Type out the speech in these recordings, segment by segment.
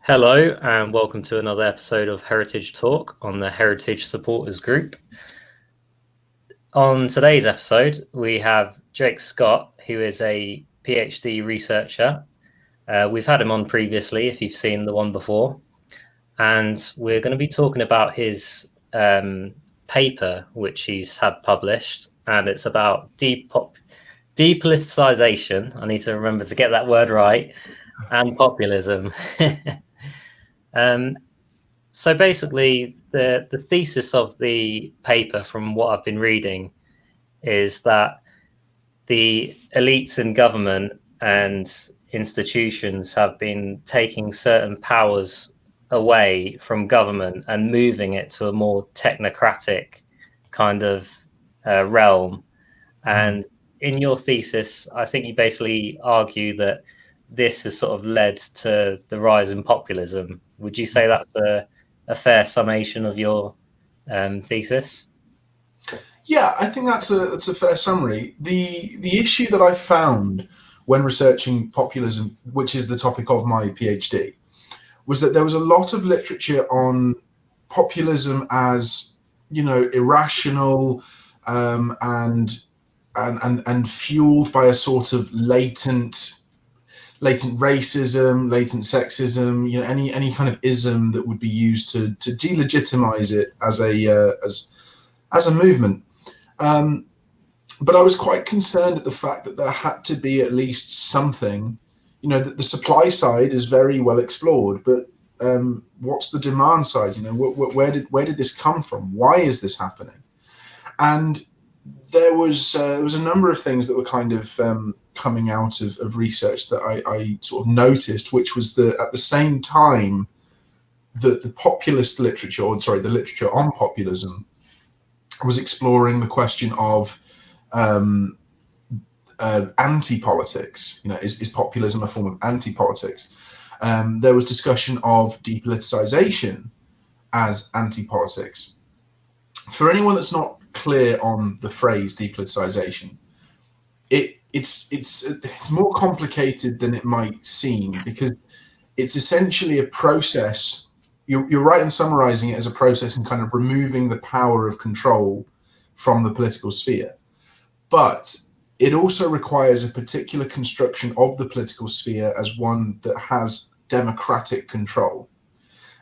Hello and welcome to another episode of Heritage Talk on the Heritage Supporters Group. On today's episode, we have Jake Scott, who is a PhD researcher. We've had him on previously, if you've seen the one before, and we're going to be talking about his paper, which he's had published, and it's about depoliticisation. I need to remember to get that word right, and populism. So basically, the thesis of the paper, from what I've been reading, is that the elites in government and institutions have been taking certain powers away from government and moving it to a more technocratic kind of realm. And in your thesis, I think you basically argue that this has sort of led to the rise in populism. Would you say that's a fair summation of your thesis? Yeah, I think that's a fair summary. The issue that I found when researching populism, which is the topic of my PhD, was that there was a lot of literature on populism as, irrational and fueled by a sort of latent racism, latent sexism, any kind of ism that would be used to delegitimize it as a movement. But I was quite concerned at the fact that there had to be at least something. The supply side is very well explored, but what's the demand side? Where did this come from? Why is this happening? And there was a number of things that were kind of coming out of research that I sort of noticed, which was that at the same time that the populist literature, the literature on populism, was exploring the question of anti-politics. Is populism a form of anti-politics? There was discussion of depoliticisation as anti-politics. For anyone that's not clear on the phrase depoliticisation, it's more complicated than it might seem, because it's essentially a process. You're right in summarizing it as a process in kind of removing the power of control from the political sphere. But it also requires a particular construction of the political sphere as one that has democratic control.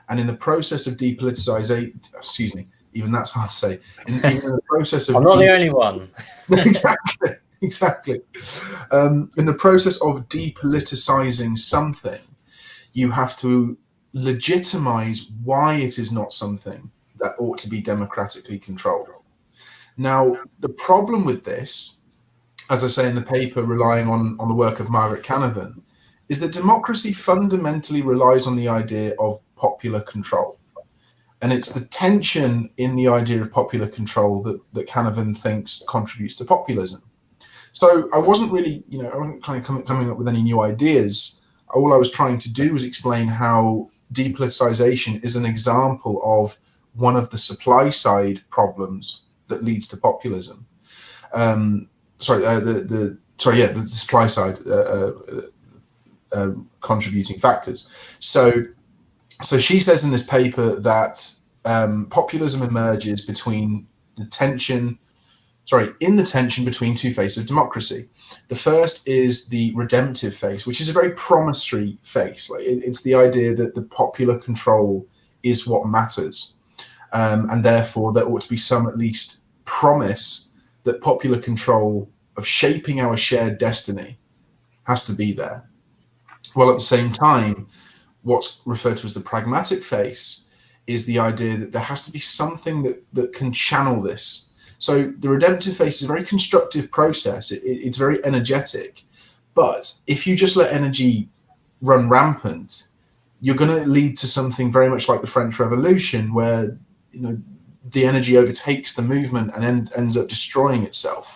And in the process of depoliticization, even that's hard to say. In the process of I'm not the only one. Exactly. In the process of depoliticizing something, you have to legitimize why it is not something that ought to be democratically controlled. Now, the problem with this, as I say in the paper, relying on the work of Margaret Canavan, is that democracy fundamentally relies on the idea of popular control. And it's the tension in the idea of popular control that Canavan thinks contributes to populism. So I wasn't really, I wasn't kind of coming up with any new ideas. All I was trying to do was explain how depoliticization is an example of one of the supply side problems that leads to populism. The supply side contributing factors. So she says in this paper that populism emerges in the tension between two phases of democracy. The first is the redemptive phase, which is a very promissory phase. It's the idea that the popular control is what matters, and therefore there ought to be some at least promise that popular control of shaping our shared destiny has to be there. Well, at the same time, what's referred to as the pragmatic phase is the idea that there has to be something that can channel this. So the redemptive phase is a very constructive process. It's very energetic. But if you just let energy run rampant, you're going to lead to something very much like the French Revolution, where the energy overtakes the movement and ends up destroying itself.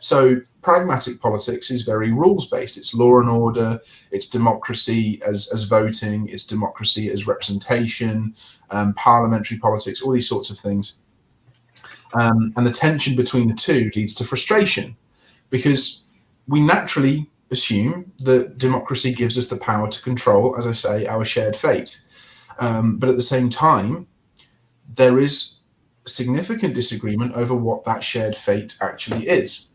So pragmatic politics is very rules-based. It's law and order, it's democracy as voting, it's democracy as representation, parliamentary politics, all these sorts of things. And the tension between the two leads to frustration, because we naturally assume that democracy gives us the power to control, as I say, our shared fate. But at the same time, there is significant disagreement over what that shared fate actually is.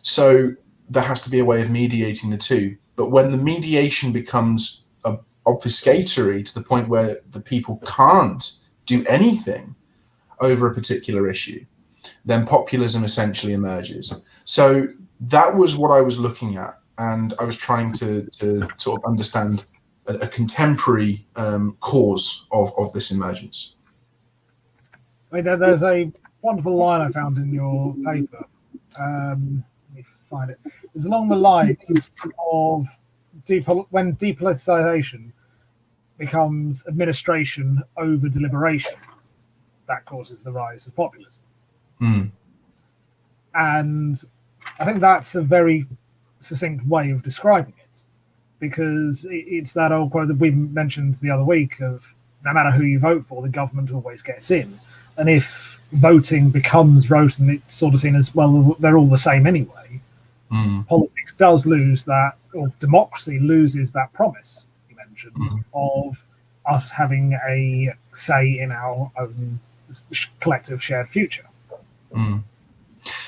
So there has to be a way of mediating the two. But when the mediation becomes obfuscatory to the point where the people can't do anything over a particular issue, then populism essentially emerges. So that was what I was looking at, and I was trying to sort of understand a contemporary cause of this emergence. I mean, there's a wonderful line I found in your paper. Let me find it. It's along the lines of when depoliticisation becomes administration over deliberation, that causes the rise of populism. Mm. And I think that's a very succinct way of describing it, because it's that old quote that we mentioned the other week of no matter who you vote for, the government always gets in. And if voting becomes rote and it's sort of seen as, well, they're all the same anyway, politics does lose that, or democracy loses that promise you mentioned of us having a say in our own collective shared future.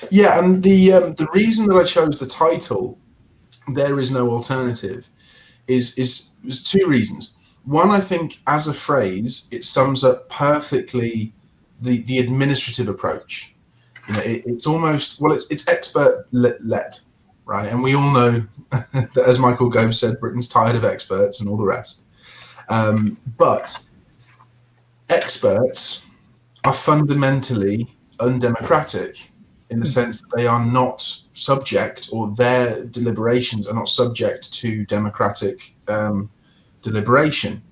Yeah, and the reason that I chose the title, "There Is No Alternative," is two reasons. One, I think as a phrase, it sums up perfectly the administrative approach. You know, it's almost, well, it's expert led, right? And we all know that, as Michael Gove said, Britain's tired of experts and all the rest. But experts are fundamentally undemocratic in the sense that they are not subject, or their deliberations are not subject to democratic deliberation.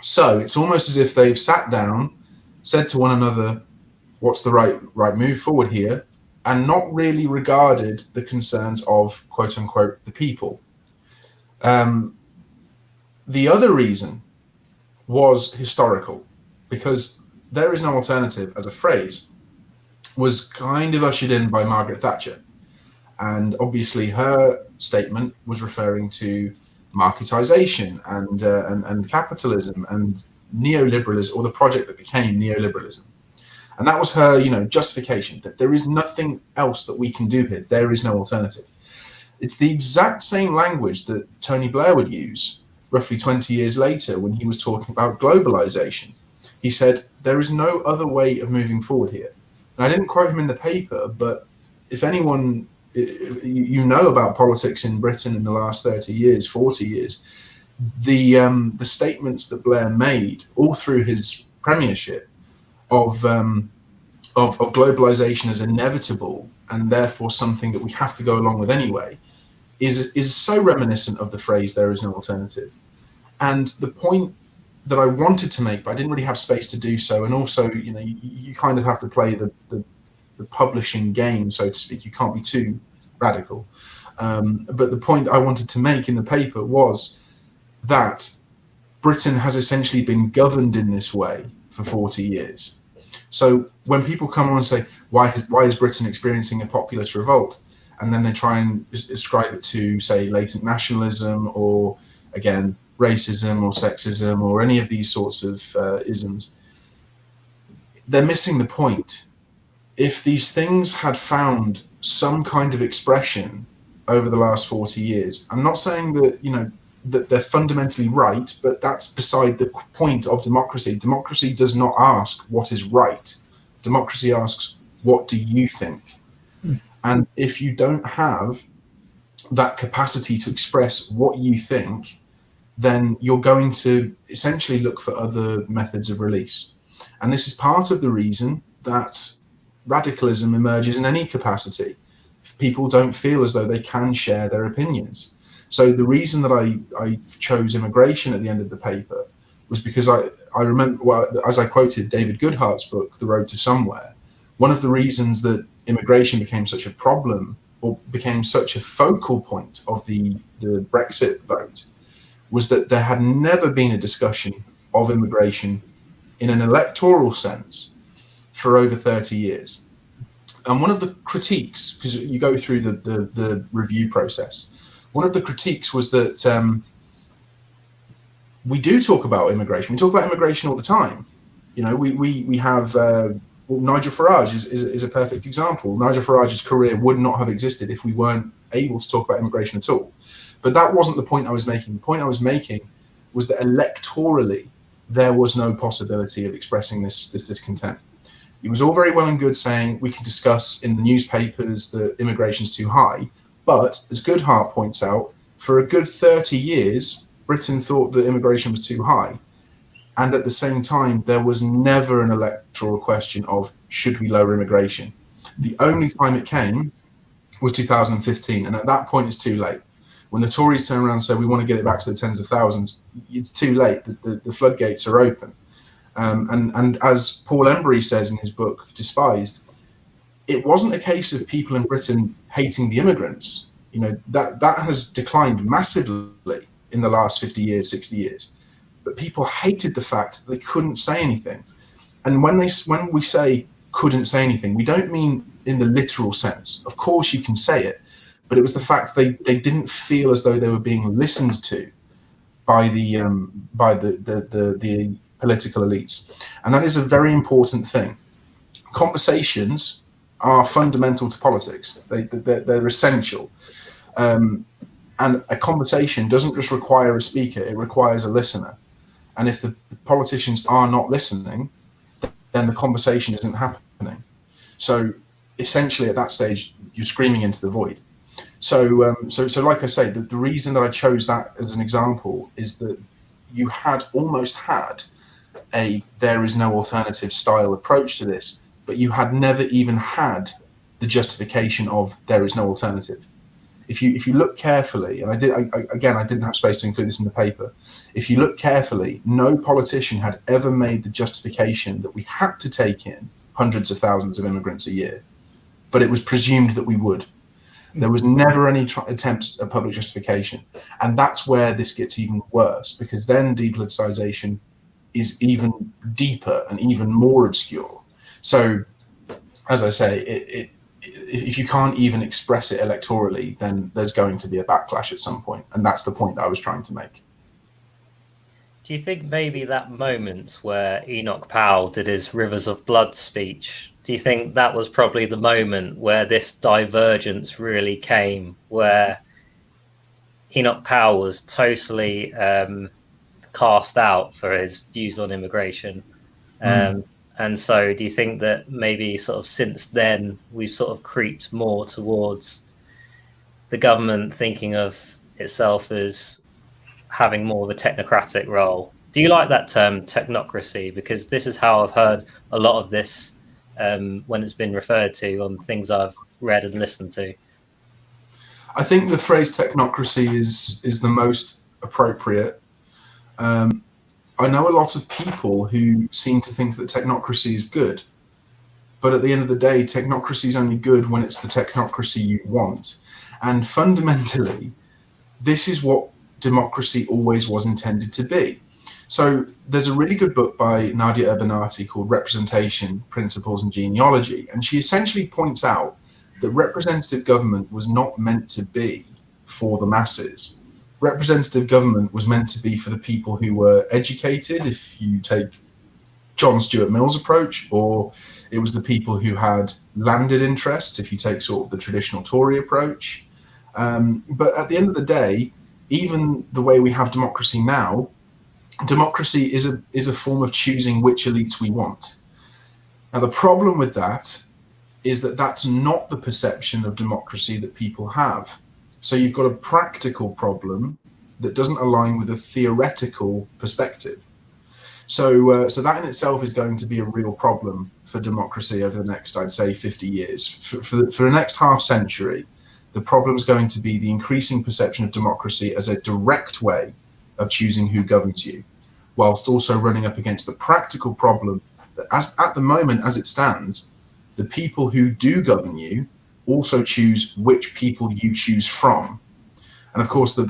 So it's almost as if they've sat down, said to one another, what's the right move forward here, and not really regarded the concerns of, quote unquote, the people. The other reason was historical, because "there is no alternative" as a phrase was kind of ushered in by Margaret Thatcher. And obviously her statement was referring to marketisation and capitalism and neoliberalism, or the project that became neoliberalism. And that was her, justification, that there is nothing else that we can do here. There is no alternative. It's the exact same language that Tony Blair would use roughly 20 years later when he was talking about globalization. He said, there is no other way of moving forward here. And I didn't quote him in the paper, but if anyone, you know about politics in Britain in the last 30 years, 40 years, the statements that Blair made all through his premiership of globalization as inevitable and therefore something that we have to go along with anyway is so reminiscent of the phrase "there is no alternative." And the point that I wanted to make, but I didn't really have space to do so, and also, you kind of have to play the publishing game, so to speak. You can't be too radical. But the point I wanted to make in the paper was that Britain has essentially been governed in this way for 40 years. So when people come on and say, why is Britain experiencing a populist revolt? And then they try and ascribe it to, say, latent nationalism, or, again, racism or sexism, or any of these sorts of isms, they're missing the point. If these things had found some kind of expression over the last 40 years, I'm not saying that, that they're fundamentally right, but that's beside the point of democracy. Democracy does not ask what is right. Democracy asks, what do you think? And if you don't have that capacity to express what you think, then you're going to essentially look for other methods of release. And this is part of the reason that radicalism emerges in any capacity. If people don't feel as though they can share their opinions. So the reason that I chose immigration at the end of the paper was because I remember, well, as I quoted David Goodhart's book, The Road to Somewhere, one of the reasons that immigration became such a problem, or became such a focal point of the Brexit vote, was that there had never been a discussion of immigration in an electoral sense for over 30 years. And one of the critiques, because you go through the review process, one of the critiques was that we do talk about immigration. We talk about immigration all the time. You know, we have Nigel Farage is a perfect example. Nigel Farage's career would not have existed if we weren't able to talk about immigration at all. But that wasn't the point I was making. The point I was making was that electorally, there was no possibility of expressing this discontent. It was all very well and good saying we can discuss in the newspapers that immigration's too high, but as Goodhart points out, for a good 30 years, Britain thought that immigration was too high. And at the same time, there was never an electoral question of should we lower immigration. The only time it came was 2015, and at that point it's too late. When the Tories turn around and say we want to get it back to the tens of thousands, it's too late. The floodgates are open. And as Paul Embry says in his book, Despised, it wasn't a case of people in Britain hating the immigrants. You know, that has declined massively in the last 50 years, 60 years. But people hated the fact that they couldn't say anything. And when we say couldn't say anything, we don't mean in the literal sense. Of course you can say it, but it was the fact they didn't feel as though they were being listened to by the political elites. And that is a very important thing. Conversations are fundamental to politics. They're essential. And a conversation doesn't just require a speaker, it requires a listener. And if the politicians are not listening, then the conversation isn't happening. So essentially at that stage, you're screaming into the void. So like I say, the reason that I chose that as an example is that you almost had a there is no alternative style approach to this, but you had never even had the justification of there is no alternative. If you look carefully, and I didn't have space to include this in the paper. If you look carefully, no politician had ever made the justification that we had to take in hundreds of thousands of immigrants a year, but it was presumed that we would. There was never any attempt at public justification, and that's where this gets even worse, because then depoliticisation is even deeper and even more obscure. So, as I say, if you can't even express it electorally, then there's going to be a backlash at some point, and that's the point that I was trying to make. Do you think maybe that moment where Enoch Powell did his Rivers of Blood speech, do you think that was probably the moment where this divergence really came, where Enoch Powell was totally cast out for his views on immigration? And so do you think that maybe sort of since then we've sort of creeped more towards the government thinking of itself as having more of a technocratic role? Do you like that term, technocracy? Because this is how I've heard a lot of this when it's been referred to on things I've read and listened to. I think the phrase technocracy is the most appropriate. I know a lot of people who seem to think that technocracy is good, but at the end of the day, technocracy is only good when it's the technocracy you want. And fundamentally, this is what democracy always was intended to be. So there's a really good book by Nadia Urbanati called Representation, Principles and Genealogy, and she essentially points out that representative government was not meant to be for the masses. Representative government was meant to be for the people who were educated, if you take John Stuart Mill's approach, or it was the people who had landed interests, if you take sort of the traditional Tory approach. But at the end of the day, even the way we have democracy now, democracy is a form of choosing which elites we want. Now, the problem with that is that that's not the perception of democracy that people have. So you've got a practical problem that doesn't align with a theoretical perspective. So that in itself is going to be a real problem for democracy over the next, I'd say, 50 years. For the next half century, the problem is going to be the increasing perception of democracy as a direct way of choosing who governs you, whilst also running up against the practical problem that at the moment, as it stands, the people who do govern you also choose which people you choose from. And of course, the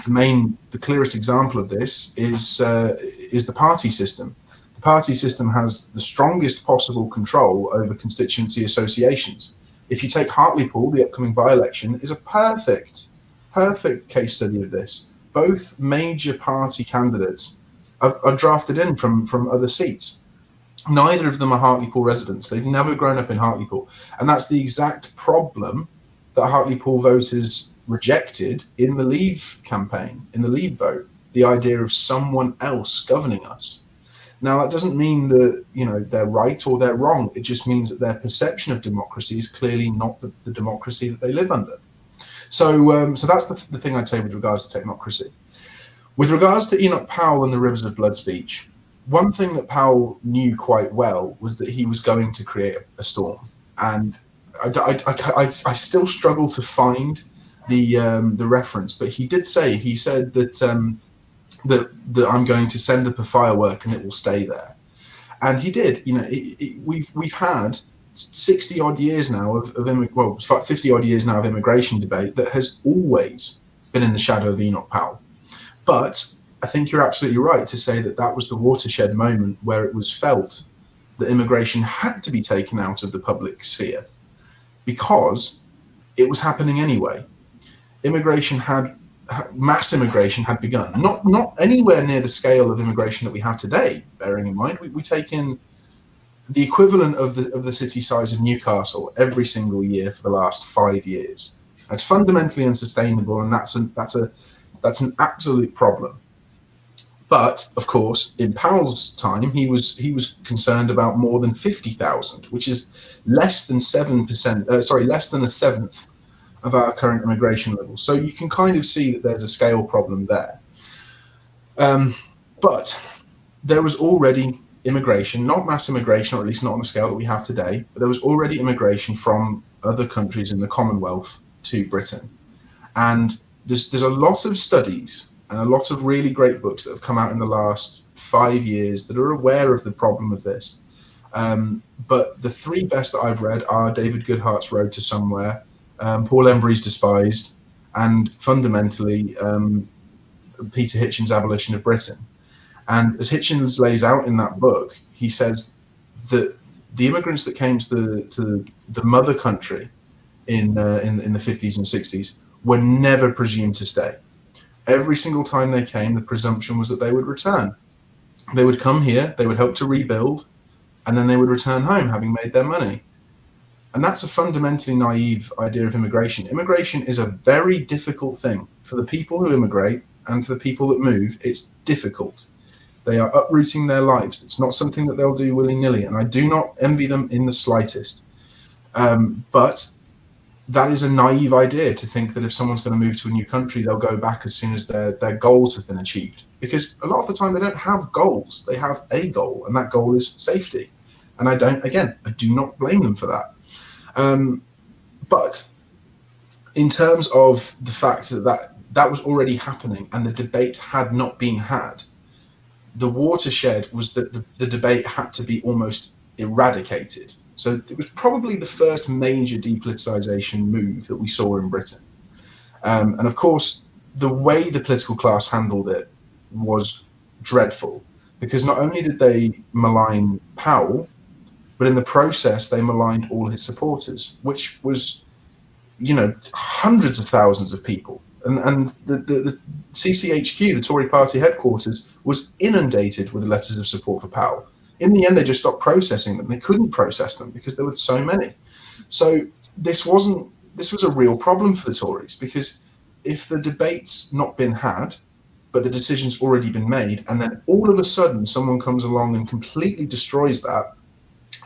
clearest example of this is the party system. The party system has the strongest possible control over constituency associations. If you take Hartlepool, the upcoming by-election is a perfect perfect case study of this. Both major party candidates are drafted in from other seats. Neither of them are Hartlepool residents. They've never grown up in Hartlepool. And that's the exact problem that Hartlepool voters rejected in the Leave campaign, in the Leave vote, the idea of someone else governing us. Now, that doesn't mean that, you know, they're right or they're wrong. It just means that their perception of democracy is clearly not the democracy that they live under. So that's the thing I'd say with regards to technocracy. With regards to Enoch Powell and the Rivers of Blood speech, one thing that Powell knew quite well was that he was going to create a storm. And I still struggle to find the reference, but he did say, he said that that I'm going to send up a firework and it will stay there. And he did. You know, we've had 60 odd years now of 50 odd years now of immigration debate that has always been in the shadow of Enoch Powell. But I think you're absolutely right to say that that was the watershed moment where it was felt that immigration had to be taken out of the public sphere because it was happening anyway. Mass immigration had begun, not anywhere near the scale of immigration that we have today. Bearing in mind, we take in the equivalent of the city size of Newcastle every single year for the last 5 years. That's fundamentally unsustainable, and that's an absolute problem. But of course, in Powell's time, he was concerned about more than 50,000, which is less than 7%. Less than a seventh of our current immigration level. So you can kind of see that there's a scale problem there. But there was already immigration, not mass immigration, or at least not on the scale that we have today, but there was already immigration from other countries in the Commonwealth to Britain. And there's a lot of studies and a lot of really great books that have come out in the last 5 years that are aware of the problem of this. But the three best that I've read are David Goodhart's Road to Somewhere, Paul Embry's Despised, and fundamentally Peter Hitchens' Abolition of Britain. And as Hitchens lays out in that book, he says that the immigrants that came to the mother country in the 50s and 60s were never presumed to stay. Every single time they came, the presumption was that they would return. They would come here, they would help to rebuild, and then they would return home having made their money. And that's a fundamentally naive idea of immigration. Immigration is a very difficult thing for the people who immigrate and for the people that move. It's difficult. They are uprooting their lives. It's not something that they'll do willy-nilly, and I do not envy them in the slightest. But that is a naive idea to think that if someone's going to move to a new country, they'll go back as soon as their goals have been achieved. Because a lot of the time they don't have goals. They have a goal, and that goal is safety. And I do not blame them for that. But in terms of the fact that was already happening and the debate had not been had, the watershed was that the debate had to be almost eradicated. So it was probably the first major depoliticization move that we saw in Britain. And of course, the way the political class handled it was dreadful, because not only did they malign Powell, but in the process, they maligned all his supporters, which was, hundreds of thousands of people. And the CCHQ, the Tory party headquarters, was inundated with letters of support for Powell. In the end, they just stopped processing them. They couldn't process them because there were so many. So this was a real problem for the Tories, because if the debate's not been had, but the decision's already been made, and then all of a sudden someone comes along and completely destroys that,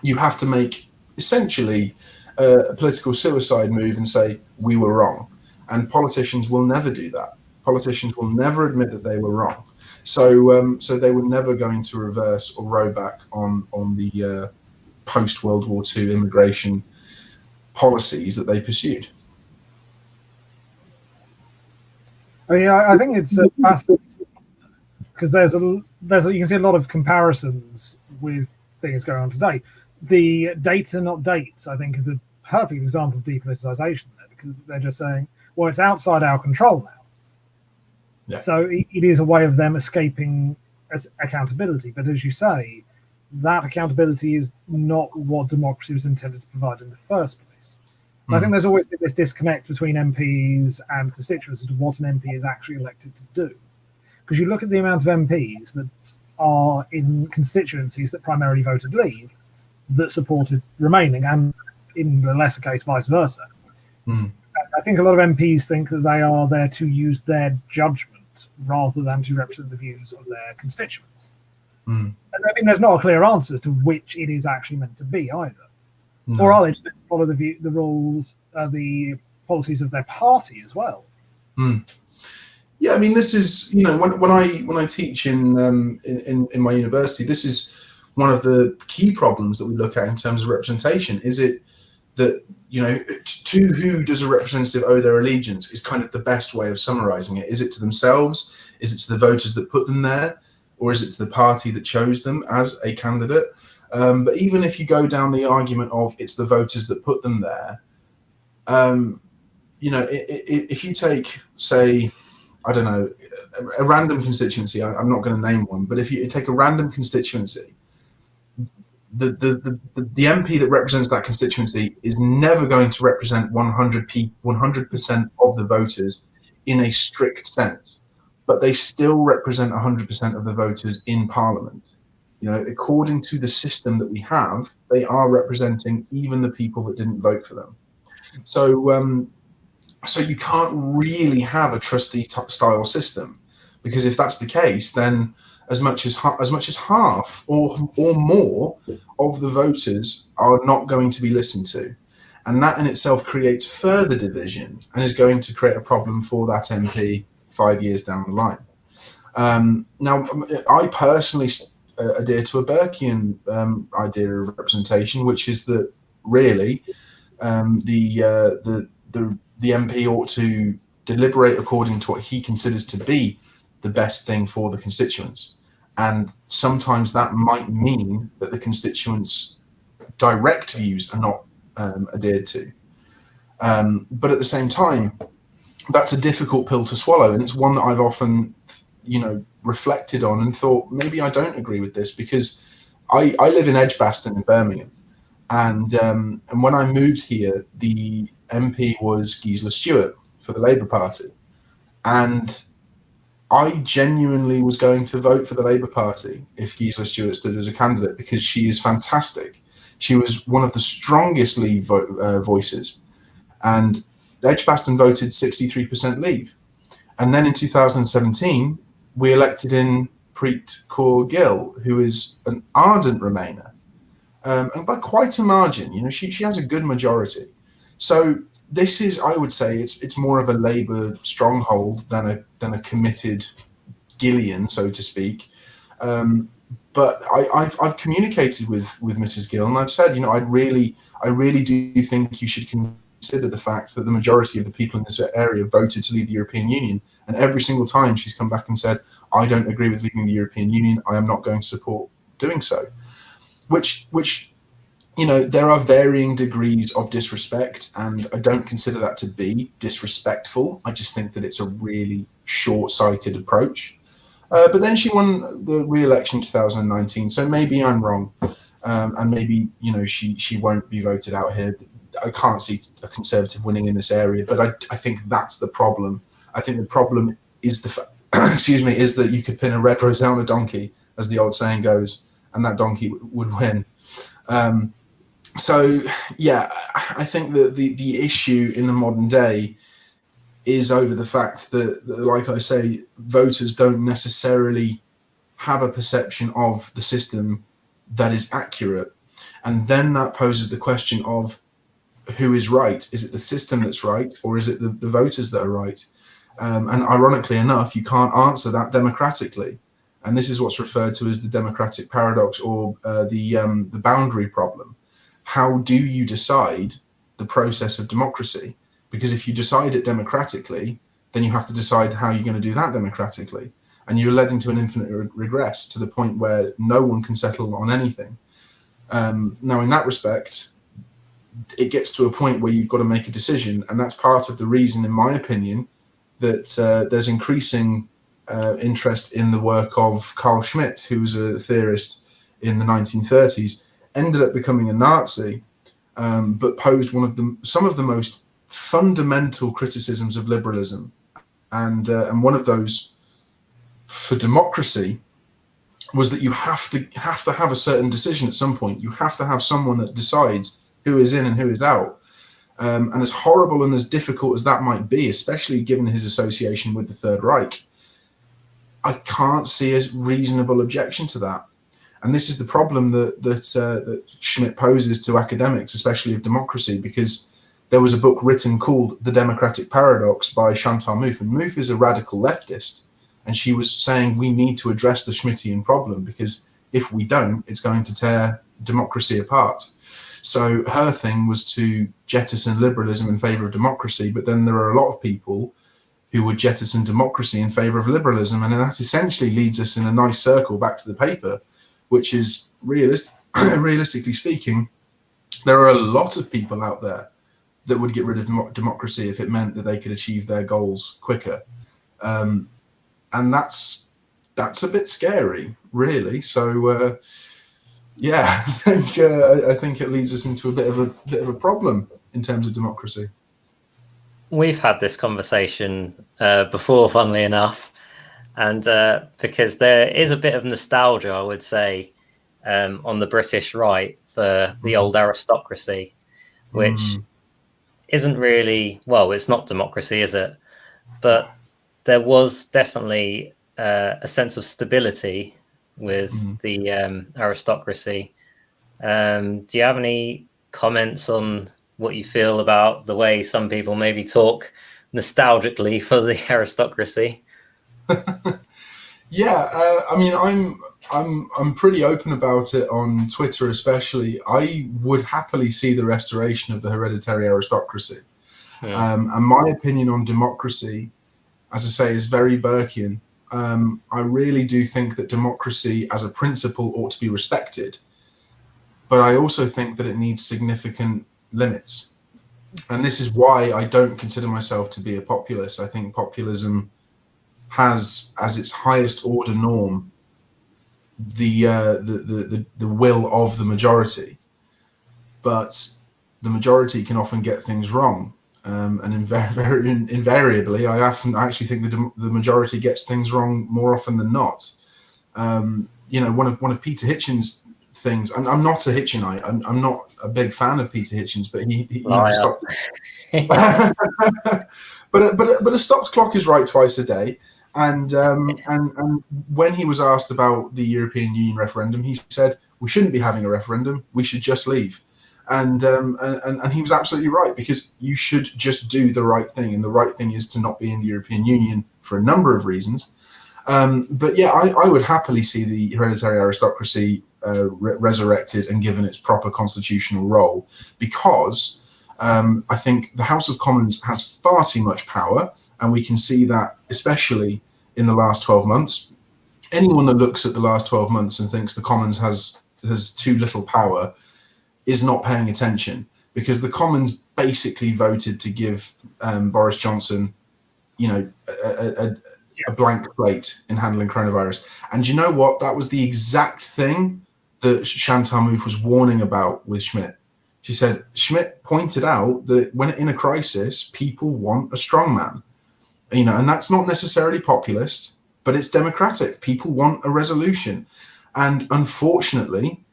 you have to make essentially a political suicide move and say, we were wrong. And politicians will never do that. Politicians will never admit that they were wrong. So they were never going to reverse or row back on the post-World War II immigration policies that they pursued. I think it's fascinating because you can see a lot of comparisons with things going on today. The data not dates, I think, is a perfect example of depoliticization there, because they're just saying, well, it's outside our control now. Yeah. So it is a way of them escaping accountability. But as you say, that accountability is not what democracy was intended to provide in the first place. I think there's always been this disconnect between MPs and constituents as to what an MP is actually elected to do. Because you look at the amount of MPs that are in constituencies that primarily voted Leave that supported remaining, and in the lesser case, vice versa. I think a lot of MPs think that they are there to use their judgment rather than to represent the views of their constituents. And I mean, there's not a clear answer to which it is actually meant to be either. Or are they just meant to follow the rules, the policies of their party as well? Yeah, I mean, this is, you know, when I teach in my university, this is one of the key problems that we look at in terms of representation. Is it that, you know, to who does a representative owe their allegiance is kind of the best way of summarizing it. Is it to themselves? Is it to the voters that put them there? Or is it to the party that chose them as a candidate? But even if you go down the argument of it's the voters that put them there, you know, if you take, say, I don't know, a random constituency, I'm not going to name one, but if you take a random constituency, the MP that represents that constituency is never going to represent 100% of the voters in a strict sense, but they still represent 100% of the voters in Parliament. You know, according to the system that we have, they are representing even the people that didn't vote for them. So, so you can't really have a trustee style system, because if that's the case, then as much as half or more of the voters are not going to be listened to, and that in itself creates further division and is going to create a problem for that MP 5 years down the line. Now, I personally adhere to a Burkean idea of representation, which is that really the MP ought to deliberate according to what he considers to be the best thing for the constituents. And sometimes that might mean that the constituents' direct views are not adhered to. But at the same time, that's a difficult pill to swallow. And it's one that I've often, you know, reflected on and thought, maybe I don't agree with this, because I live in Edgbaston in Birmingham. And when I moved here, the MP was Gisela Stewart for the Labour Party. And I genuinely was going to vote for the Labour Party if Gisela Stewart stood as a candidate, because she is fantastic. She was one of the strongest Leave voices. And Edgbaston voted 63% Leave. And then in 2017, we elected in Preet Kaur Gill, who is an ardent Remainer. And by quite a margin, you know, she has a good majority. So this is, I would say, it's more of a Labour stronghold than a committed Gillian, so to speak. But I've communicated with Mrs. Gill, and I've said, you know, I really do think you should consider the fact that the majority of the people in this area voted to leave the European Union, and every single time she's come back and said, I don't agree with leaving the European Union. I am not going to support doing so. Which you know, there are varying degrees of disrespect, and I don't consider that to be disrespectful. I just think that it's a really short-sighted approach. But then she won the re-election in 2019, so maybe I'm wrong, and maybe, you know, she won't be voted out here. I can't see a Conservative winning in this area, but I think that's the problem. I think the problem is is that you could pin a red roselle on a donkey, as the old saying goes, and that donkey would win. So yeah, I think that the issue in the modern day is over the fact that, like I say, voters don't necessarily have a perception of the system that is accurate. And then that poses the question of who is right. Is it the system that's right, or is it the voters that are right? And ironically enough, you can't answer that democratically. And this is what's referred to as the democratic paradox, or the boundary problem. How do you decide the process of democracy? Because if you decide it democratically, then you have to decide how you're going to do that democratically. And you're led into an infinite regress to the point where no one can settle on anything. Now, in that respect, it gets to a point where you've got to make a decision. And that's part of the reason, in my opinion, that there's increasing interest in the work of Carl Schmitt, who was a theorist in the 1930s, ended up becoming a Nazi, but posed some of the most fundamental criticisms of liberalism, and one of those for democracy was that you have to have a certain decision at some point. You have to have someone that decides who is in and who is out. And as horrible and as difficult as that might be, especially given his association with the Third Reich, I can't see a reasonable objection to that. And this is the problem that Schmitt poses to academics, especially of democracy, because there was a book written called The Democratic Paradox by Chantal Mouffe, and Mouffe is a radical leftist, and she was saying we need to address the Schmittian problem, because if we don't, it's going to tear democracy apart. So her thing was to jettison liberalism in favor of democracy, but then there are a lot of people who would jettison democracy in favor of liberalism, and that essentially leads us in a nice circle back to the paper, which is realistically speaking, there are a lot of people out there that would get rid of democracy if it meant that they could achieve their goals quicker. And that's a bit scary, really. So, yeah, I think it leads us into a bit of a problem in terms of democracy. We've had this conversation before, funnily enough, and because there is a bit of nostalgia, I would say, on the British right for the old aristocracy, which isn't really, well, it's not democracy, is it? But there was definitely a sense of stability with the aristocracy. Do you have any comments on what you feel about the way some people maybe talk nostalgically for the aristocracy? Yeah, I mean, I'm pretty open about it on Twitter, especially. I would happily see the restoration of the hereditary aristocracy. And my opinion on democracy, as I say, is very Burkean. I really do think that democracy as a principle ought to be respected, but I also think that it needs significant limits. And this is why I don't consider myself to be a populist. I think populism has as its highest order norm the will of the majority, but the majority can often get things wrong, and invariably, I actually think the majority gets things wrong more often than not. You know, one of Peter Hitchens' things. I'm not a Hitchenite. I'm not a big fan of Peter Hitchens, but he you know, stopped. but a stopped clock is right twice a day. And when he was asked about the European Union referendum, he said we shouldn't be having a referendum. We should just leave. And he was absolutely right, because you should just do the right thing, and the right thing is to not be in the European Union for a number of reasons. But yeah, I would happily see the hereditary aristocracy resurrected and given its proper constitutional role, because I think the House of Commons has far too much power, and we can see that especially in the last 12 months. Anyone that looks at the last 12 months and thinks the Commons has too little power is not paying attention, because the Commons basically voted to give Boris Johnson, you know, a blank slate in handling coronavirus. And you know what? That was the exact thing that Chantal Mouffe was warning about with Schmitt. She said, Schmitt pointed out that when in a crisis, people want a strongman. You know, and that's not necessarily populist, but it's democratic. People want a resolution. And unfortunately,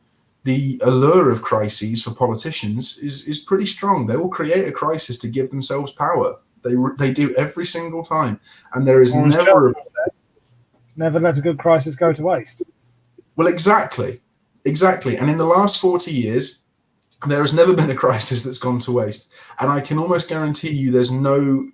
the allure of crises for politicians is pretty strong. They will create a crisis to give themselves power. They do every single time. And there is never let a good crisis go to waste. Well, exactly. And in the last 40 years, there has never been a crisis that's gone to waste. And I can almost guarantee you there's no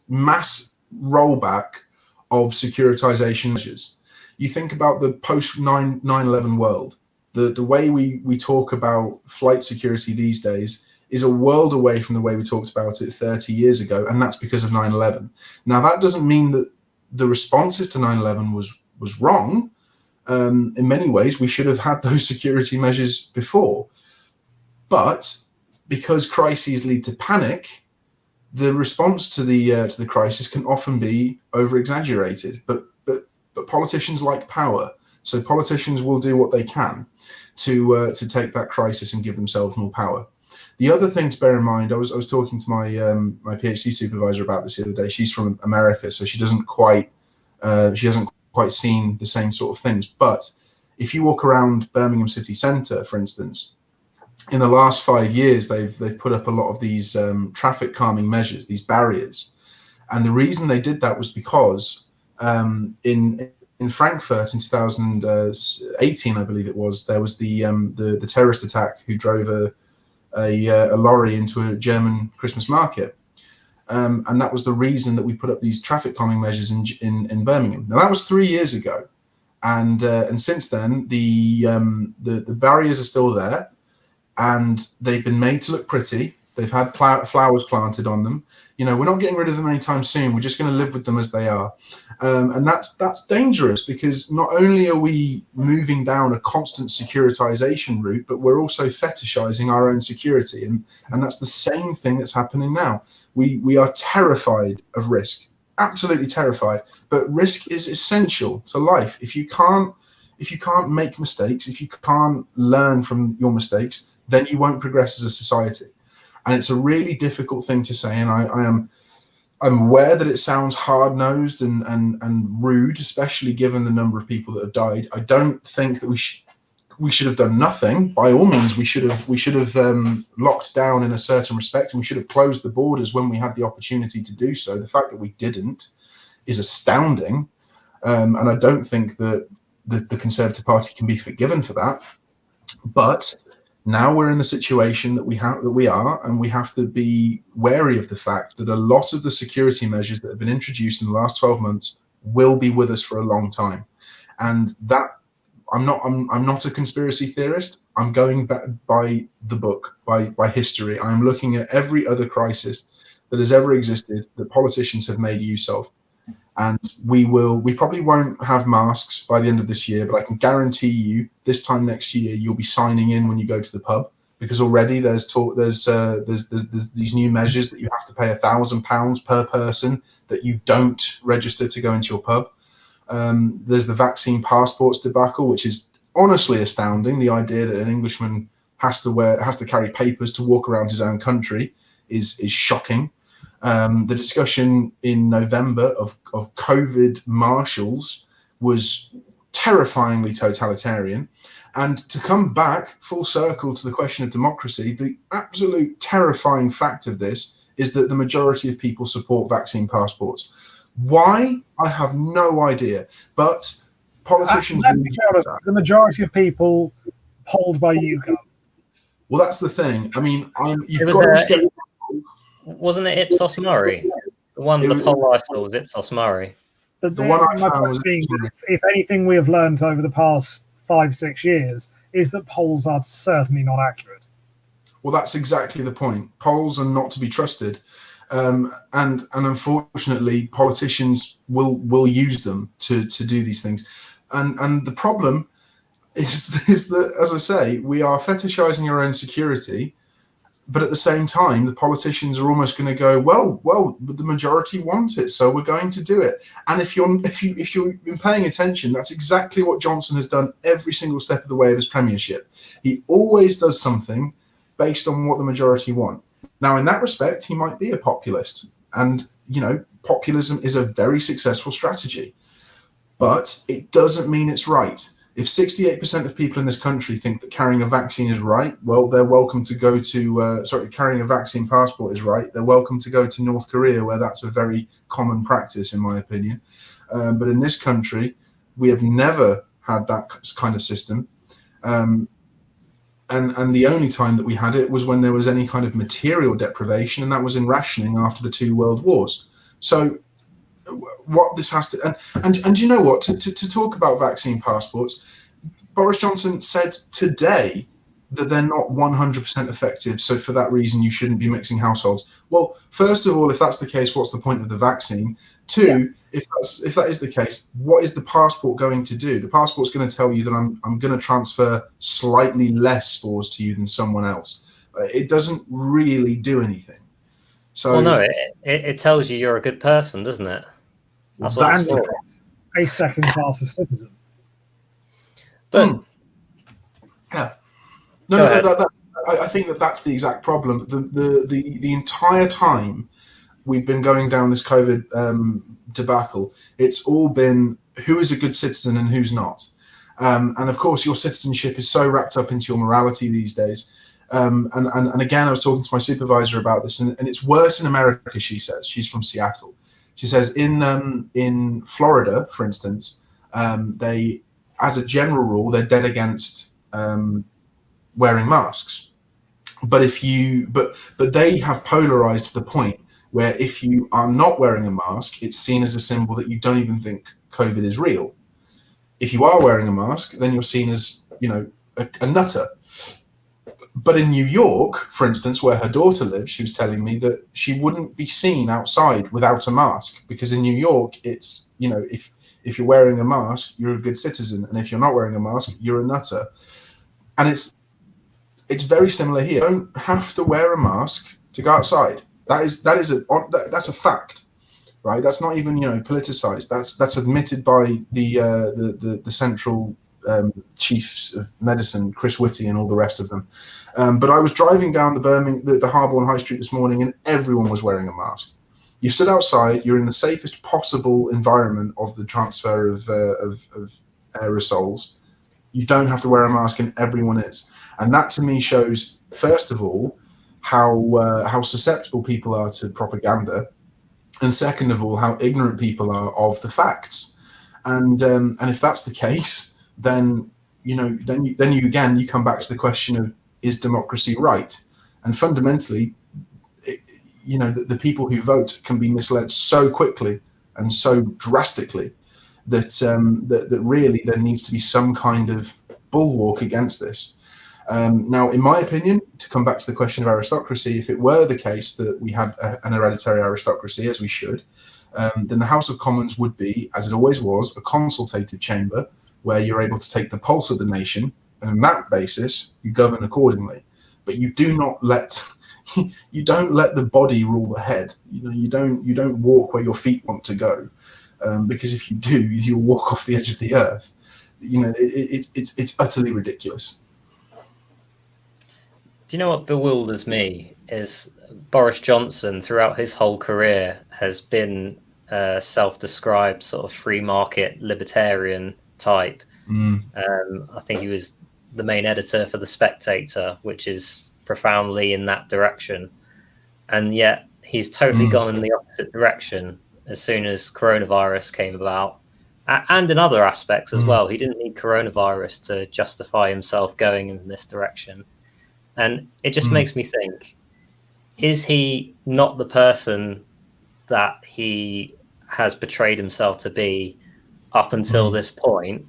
mass rollback of securitization measures. You think about the post 9/11 world. The way we talk about flight security these days is a world away from the way we talked about it 30 years ago, and that's because of 9/11. Now, that doesn't mean that the responses to 9/11 was wrong. In many ways, we should have had those security measures before. But because crises lead to panic, the response to the crisis can often be over-exaggerated. But politicians like power, so politicians will do what they can to take that crisis and give themselves more power. The other thing to bear in mind, I was talking to my my PhD supervisor about this the other day. She's from America, so she hasn't quite seen the same sort of things. But if you walk around Birmingham city centre, for instance, in the last 5 years, they've put up a lot of these traffic calming measures, these barriers, and the reason they did that was because in Frankfurt in 2018, I believe it was, there was the terrorist attack who drove a lorry into a German Christmas market. And that was the reason that we put up these traffic calming measures in Birmingham. Now that was 3 years ago, and since then the barriers are still there, and they've been made to look pretty. They've had flowers planted on them. You know, we're not getting rid of them anytime soon. We're just going to live with them as they are, and that's dangerous, because not only are we moving down a constant securitization route, but we're also fetishizing our own security, and that's the same thing that's happening now. We are terrified of risk, absolutely terrified. But risk is essential to life. If you can't make mistakes, if you can't learn from your mistakes, then you won't progress as a society. And it's a really difficult thing to say, and I'm aware that it sounds hard-nosed and rude, especially given the number of people that have died. I don't think that we should have done nothing. By all means, we should have locked down in a certain respect, and we should have closed the borders when we had the opportunity to do so. The fact that we didn't is astounding, and I don't think that the Conservative Party can be forgiven for that. But now we're in the situation that we are, and we have to be wary of the fact that a lot of the security measures that have been introduced in the last 12 months will be with us for a long time. And that I'm not a conspiracy theorist. I'm going back by the book, by history. I'm looking at every other crisis that has ever existed that politicians have made use of. And we probably won't have masks by the end of this year, but I can guarantee you this time next year you'll be signing in when you go to the pub, because already there's these new measures that you have to pay £1,000 per person that you don't register to go into your pub. There's the vaccine passports debacle, which is honestly astounding. The idea that an Englishman has to carry papers to walk around his own country is shocking. The discussion in November of COVID marshals was terrifyingly totalitarian. And to come back full circle to the question of democracy, the absolute terrifying fact of this is that the majority of people support vaccine passports. Why? I have no idea. But politicians... the majority of people polled by YouGov. Well, that's the thing. I mean, you've got to be skeptical. Wasn't it Ipsos Murray? The poll I saw was Ipsos Murray. The one I found was if anything we have learned over the past 5-6 years is that polls are certainly not accurate. Well, that's exactly the point. Polls are not to be trusted, and unfortunately, politicians will use them to do these things. And the problem is that, as I say, we are fetishizing our own security. But at the same time, the politicians are almost going to go, well, the majority wants it, so we're going to do it. And if you've been paying attention, that's exactly what Johnson has done every single step of the way of his premiership. He always does something based on what the majority want. Now, in that respect, he might be a populist, and populism is a very successful strategy, but it doesn't mean it's right. If 68% of people in this country think that carrying a vaccine is right, well, they're welcome to go to, carrying a vaccine passport is right. They're welcome to go to North Korea, where that's a very common practice, in my opinion. But in this country, we have never had that kind of system. And the only time that we had it was when there was any kind of material deprivation, and that was in rationing after the 2 world wars. So what this has to and you know what, to talk about vaccine passports, Boris Johnson said today that they're not 100% effective, so for that reason you shouldn't be mixing households. Well, first of all, if that's the case, what's the point of the vaccine? Two, if that is the case, what is the passport going to do? The passport's going to tell you that I'm going to transfer slightly less spores to you than someone else. It doesn't really do anything. So, well, no, it tells you you're a good person, doesn't it? That's what it's for. A second class of citizen. But yeah, no, I think that's the exact problem. The entire time we've been going down this COVID debacle, it's all been who is a good citizen and who's not. And of course, your citizenship is so wrapped up into your morality these days. And again, I was talking to my supervisor about this, and it's worse in America, she says. She's from Seattle. She says in Florida, for instance, they, as a general rule, they're dead against wearing masks. But but they have polarized to the point where if you are not wearing a mask, it's seen as a symbol that you don't even think COVID is real. If you are wearing a mask, then you're seen as, a nutter. But in New York, for instance, where her daughter lives, she was telling me that she wouldn't be seen outside without a mask, because in New York, it's, if you're wearing a mask, you're a good citizen, and if you're not wearing a mask, you're a nutter. And it's very similar here. You don't have to wear a mask to go outside. That's a fact, right? That's not even politicized. That's admitted by the central chiefs of medicine, Chris Whitty, and all the rest of them. But I was driving down the Harborne High Street this morning, and everyone was wearing a mask. You stood outside. You're in the safest possible environment of the transfer of aerosols. You don't have to wear a mask, and everyone is. And that to me shows, first of all, how susceptible people are to propaganda, and second of all, how ignorant people are of the facts. And if that's the case, then you come back to the question of, is democracy right? And fundamentally, the people who vote can be misled so quickly and so drastically that really there needs to be some kind of bulwark against this. Now, in my opinion, to come back to the question of aristocracy, if it were the case that we had an hereditary aristocracy, as we should, then the House of Commons would be, as it always was, a consultative chamber where you're able to take the pulse of the nation, and on that basis, you govern accordingly. But you do not let the body rule the head. You don't walk where your feet want to go, because if you do, you'll walk off the edge of the earth. It's utterly ridiculous. Do you know what bewilders me is Boris Johnson throughout his whole career has been a self-described sort of free market libertarian type. I think he was the main editor for The Spectator, which is profoundly in that direction. And yet he's totally gone in the opposite direction as soon as coronavirus came about. And in other aspects as well. He didn't need coronavirus to justify himself going in this direction. And it just makes me think, is he not the person that he has portrayed himself to be up until this point?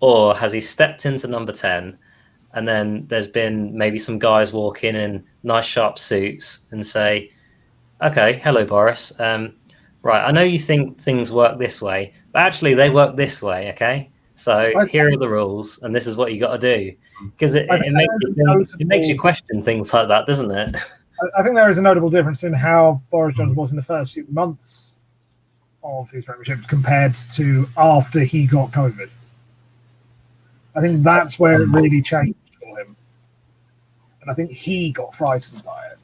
Or has he stepped into number 10 and then there's been maybe some guys walk in nice sharp suits and say, okay, hello, Boris. Right, I know you think things work this way, but actually they work this way, okay? So here are the rules, and this is what you got to do. Because it makes you question things like that, doesn't it? I think there is a notable difference in how Boris Johnson was in the first few months of his premiership compared to after he got COVID. I think that's where it really changed for him. And I think he got frightened by it.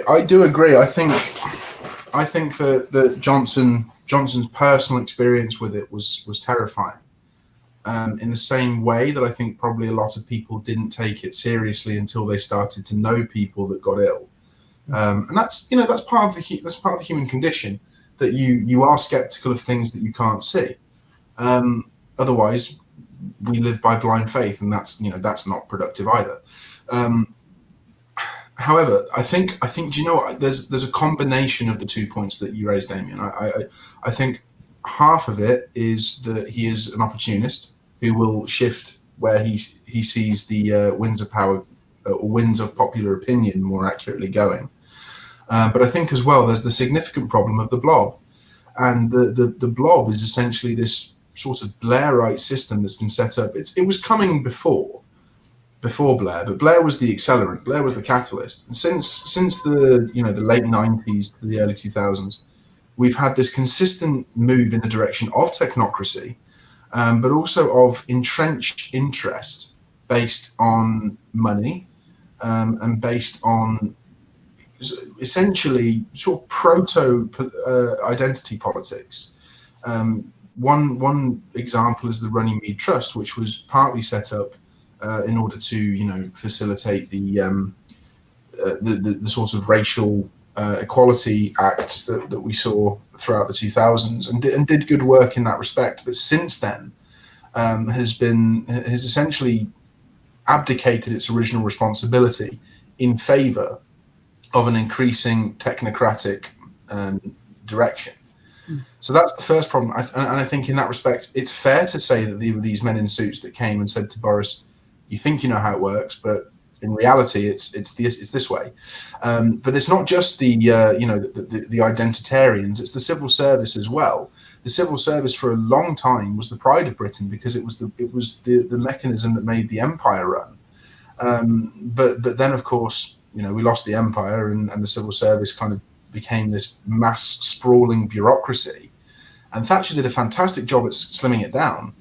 I do agree. I think that Johnson's personal experience with it was terrifying. In the same way that I think probably a lot of people didn't take it seriously until they started to know people that got ill, and that's part of the human condition, that you are skeptical of things that you can't see. Otherwise, we live by blind faith, and that's not productive either. However, I think do you know what? There's a combination of the 2 points that you raised, Damien. I think half of it is that he is an opportunist who will shift where he sees the winds of power, or winds of popular opinion, more accurately, going. But I think as well there's the significant problem of the blob, and the blob is essentially this sort of Blairite system that's been set up. It was coming before Blair, but Blair was the accelerant. Blair was the catalyst. And since the the late 90s to the early 2000s, we've had this consistent move in the direction of technocracy, but also of entrenched interest based on money and based on essentially sort of proto identity politics. One example is the Runnymede Trust, which was partly set up in order to facilitate the sort of racial equality acts that we saw throughout the 2000s, and did good work in that respect. But since then, has essentially abdicated its original responsibility in favour of an increasing technocratic direction. So that's the first problem. And I think in that respect, it's fair to say that these men in suits that came and said to Boris, "You think you know how it works, but in reality, it's this way." But it's not just the identitarians; it's the civil service as well. The civil service for a long time was the pride of Britain because it was the mechanism that made the empire run. But then, of course, we lost the empire, and the civil service kind of became this mass sprawling bureaucracy. And Thatcher did a fantastic job at slimming it down.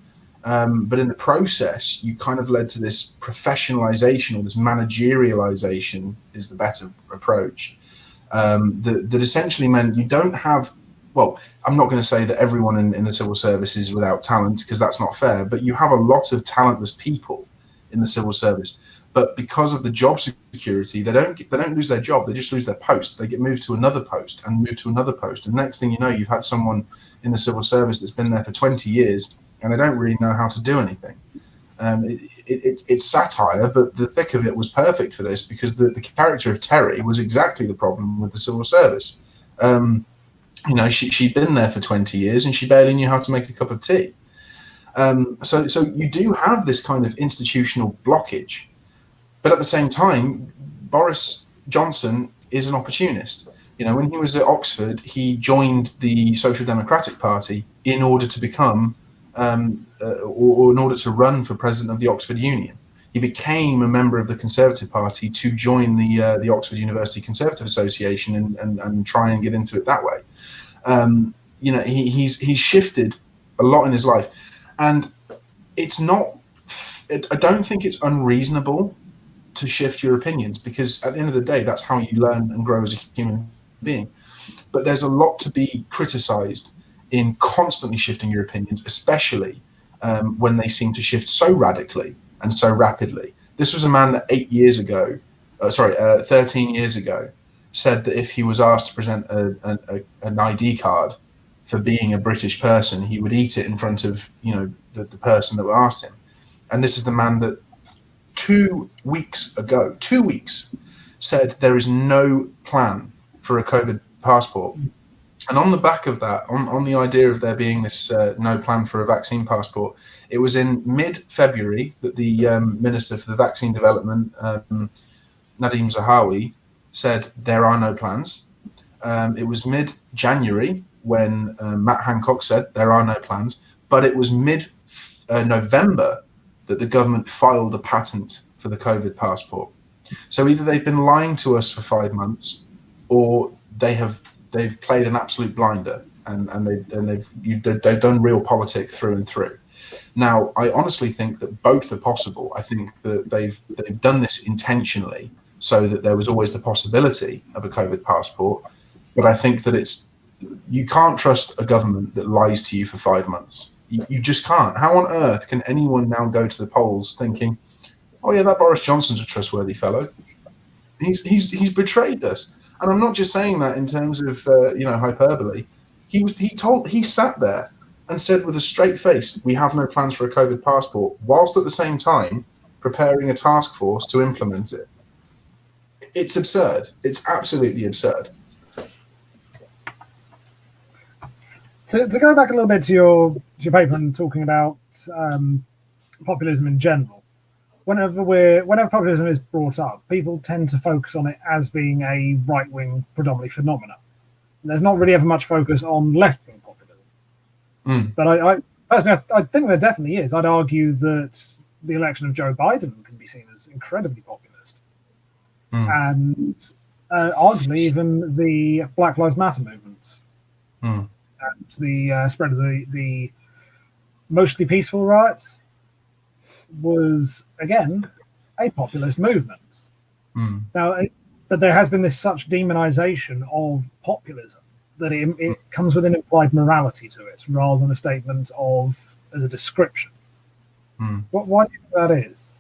But in the process, you kind of led to this professionalization, or this managerialization is the better approach, that essentially meant you don't have, well, I'm not going to say that everyone in the civil service is without talent, because that's not fair, but you have a lot of talentless people in the civil service. But because of the job security, they don't lose their job, they just lose their post. They get moved to another post and moved to another post. And next thing you know, you've had someone in the civil service that's been there for 20 years and they don't really know how to do anything. It's satire, but the thick of it was perfect for this, because the character of Terry was exactly the problem with the civil service. She'd been there for 20 years and she barely knew how to make a cup of tea. So you do have this kind of institutional blockage. But at the same time, Boris Johnson is an opportunist. When he was at Oxford, he joined the Social Democratic Party in order to become, or in order to run for president of the Oxford Union. He became a member of the Conservative Party to join the Oxford University Conservative Association and try and get into it that way. He's shifted a lot in his life, and it's not. I don't think it's unreasonable to shift your opinions, because at the end of the day, that's how you learn and grow as a human being. But there's a lot to be criticized in constantly shifting your opinions, especially when they seem to shift so radically and so rapidly. This was a man that 13 years ago, said that if he was asked to present an ID card for being a British person, he would eat it in front of the person that asked him. And this is the man that 2 weeks ago, said there is no plan for a COVID passport. And on the back of that, on the idea of there being this no plan for a vaccine passport, it was in mid-February that the Minister for the Vaccine Development, Nadeem Zahawi, said there are no plans. It was mid-January when Matt Hancock said there are no plans, but it was mid-November that the government filed a patent for the COVID passport. So either they've been lying to us for 5 months, or they've played an absolute blinder, and they've done real politics through and through. Now, I honestly think that both are possible. I think that they've done this intentionally so that there was always the possibility of a COVID passport. But I think that you can't trust a government that lies to you for 5 months. You just can't. How on earth can anyone now go to the polls thinking, "Oh yeah, that Boris Johnson's a trustworthy fellow. He's betrayed us." And I'm not just saying that in terms of hyperbole. He sat there and said with a straight face, "We have no plans for a COVID passport," whilst at the same time preparing a task force to implement it. It's absurd. It's absolutely absurd. To go back a little bit to your paper and talking about populism in general, whenever populism is brought up, people tend to focus on it as being a right-wing predominantly phenomenon. There's not really ever much focus on left-wing populism. But I personally, I think there definitely is. I'd argue that the election of Joe Biden can be seen as incredibly populist, and arguably even the Black Lives Matter movements. And the spread of the mostly peaceful riots was, again, a populist movement. Mm. Now, but there has been this such demonization of populism that it comes with an implied morality to it rather than a statement of as a description. Why do you think that is?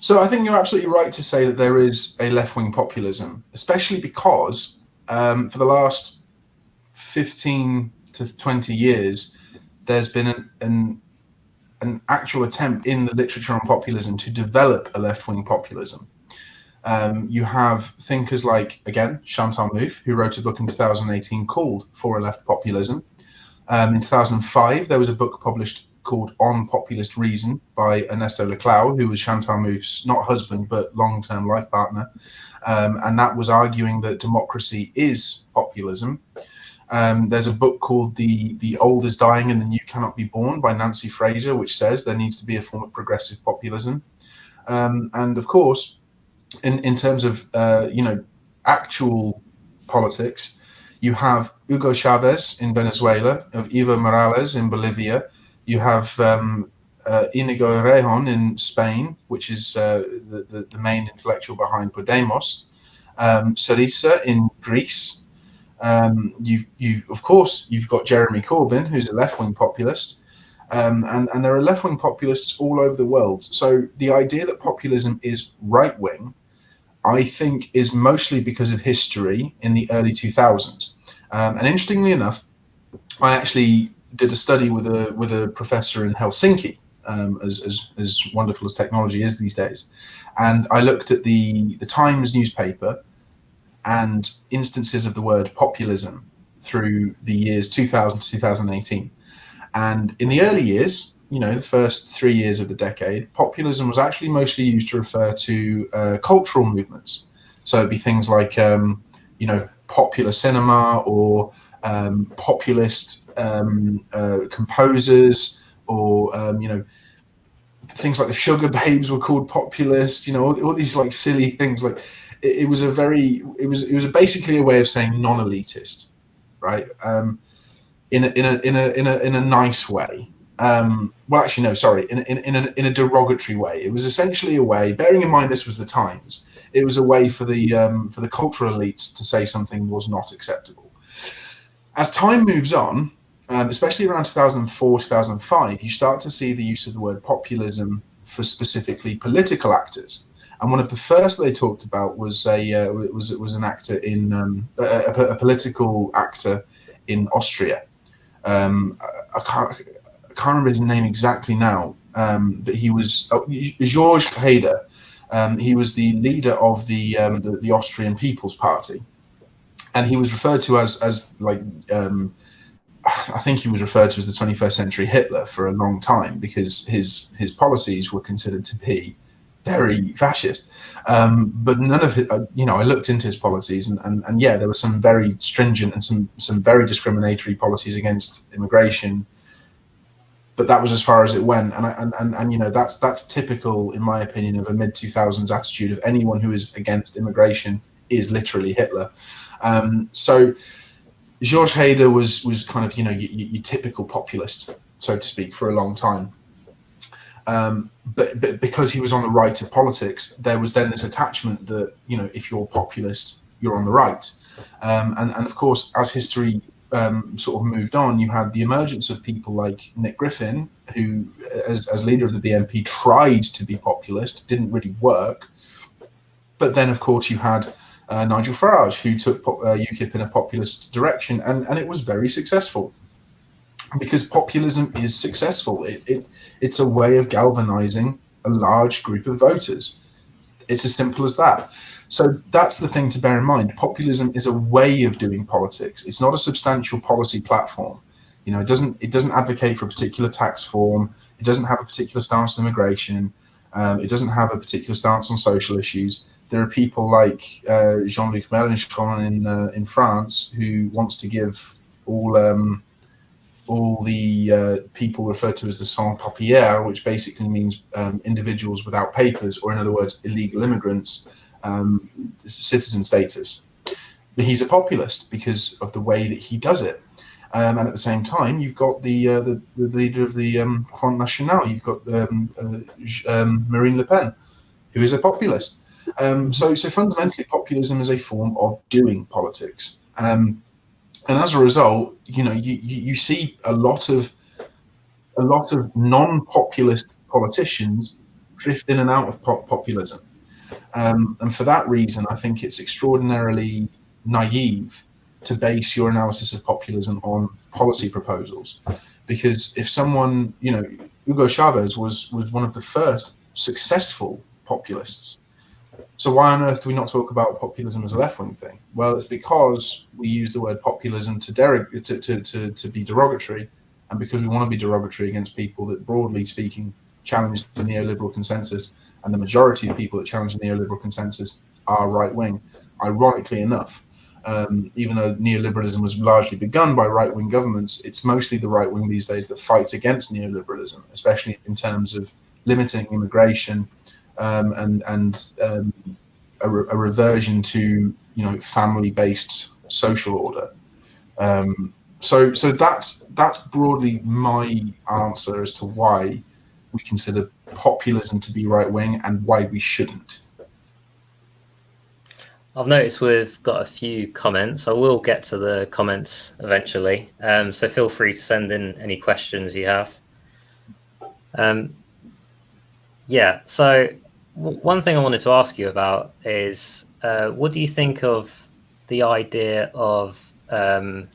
So I think you're absolutely right to say that there is a left-wing populism, especially because for the last 15 to 20 years, there's been an actual attempt in the literature on populism to develop a left-wing populism. You have thinkers like, again, Chantal Mouffe, who wrote a book in 2018 called For a Left Populism. In 2005, there was a book published called On Populist Reason by Ernesto Laclau, who was Chantal Mouffe's not husband, but long-term life partner. And that was arguing that democracy is populism. There's a book called The Old is Dying and the New Cannot Be Born by Nancy Fraser, which says there needs to be a form of progressive populism. And of course, in terms of actual politics, you have Hugo Chavez in Venezuela, of Evo Morales in Bolivia. You have Inigo Errejón in Spain, which is the main intellectual behind Podemos. Syriza in Greece. You've got Jeremy Corbyn, who's a left-wing populist. And there are left-wing populists all over the world. So the idea that populism is right-wing, I think, is mostly because of history in the early 2000s. And interestingly enough, I actually did a study with a professor in Helsinki, as wonderful as technology is these days. And I looked at the Times newspaper and instances of the word populism through the years 2000 to 2018. And in the early years, the first 3 years of the decade, populism was actually mostly used to refer to cultural movements. So it'd be things like, popular cinema or populist composers, or things like the Sugar Babes were called populist. All these like silly things. Like it was basically a way of saying non-elitist, right? In a nice way. Well, actually, no, sorry. In a derogatory way. It was essentially a way. Bearing in mind this was the Times, it was a way for the cultural elites to say something was not acceptable. As time moves on, especially around 2004, 2005, you start to see the use of the word populism for specifically political actors. And one of the first they talked about was an actor in a political actor in Austria. I can't remember his name exactly now, but he was George Haider. He was the leader of the Austrian People's Party, and he was referred to as I think he was referred to as the 21st century Hitler for a long time, because his policies were considered to be very fascist. But none of it, I looked into his policies, and yeah, there were some very stringent and some very discriminatory policies against immigration. But that was as far as it went, and that's typical, in my opinion, of a mid-2000s attitude of anyone who is against immigration is literally Hitler. So George Haider was kind of your typical populist, so to speak, for a long time. But because he was on the right of politics, there was then this attachment that if you're populist, you're on the right. And of course, as history sort of moved on, you had the emergence of people like Nick Griffin, who, as leader of the BNP, tried to be populist, didn't really work. But then, of course, you had Nigel Farage, who took UKIP in a populist direction, and it was very successful. Because populism is successful. It's a way of galvanizing a large group of voters. It's as simple as that. So that's the thing to bear in mind. Populism is a way of doing politics. It's not a substantial policy platform. It doesn't advocate for a particular tax form. It doesn't have a particular stance on immigration. It doesn't have a particular stance on social issues. There are people like Jean-Luc Mélenchon in France, who wants to give all the people referred to as the sans-papiers, which basically means individuals without papers, or in other words, illegal immigrants, citizen status. But he's a populist because of the way that he does it. And at the same time, you've got the leader of the Front National. You've got Marine Le Pen, who is a populist. So fundamentally, populism is a form of doing politics. And as a result, you see a lot of non-populist politicians drift in and out of populism. And for that reason, I think it's extraordinarily naive to base your analysis of populism on policy proposals. Because if someone, Hugo Chavez was one of the first successful populists. So why on earth do we not talk about populism as a left-wing thing? Well, it's because we use the word populism to be derogatory, and because we want to be derogatory against people that, broadly speaking, challenge the neoliberal consensus, and the majority of people that challenge the neoliberal consensus are right-wing. Ironically enough, even though neoliberalism was largely begun by right-wing governments, it's mostly the right wing these days that fights against neoliberalism, especially in terms of limiting immigration and a reversion to family-based social order. So that's broadly my answer as to why we consider populism to be right-wing and why we shouldn't. I've noticed we've got a few comments. I will get to the comments eventually, so feel free to send in any questions you have. So one thing I wanted to ask you about is what do you think of the idea of I've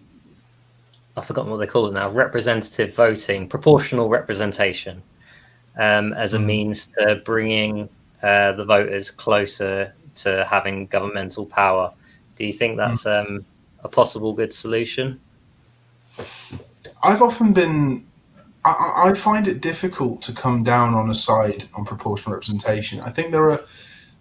forgotten what they call it now, representative voting, proportional representation, as a means to bringing the voters closer to having governmental power. Do you think that's a possible good solution? I've often been... I find it difficult to come down on a side on proportional representation. I think there are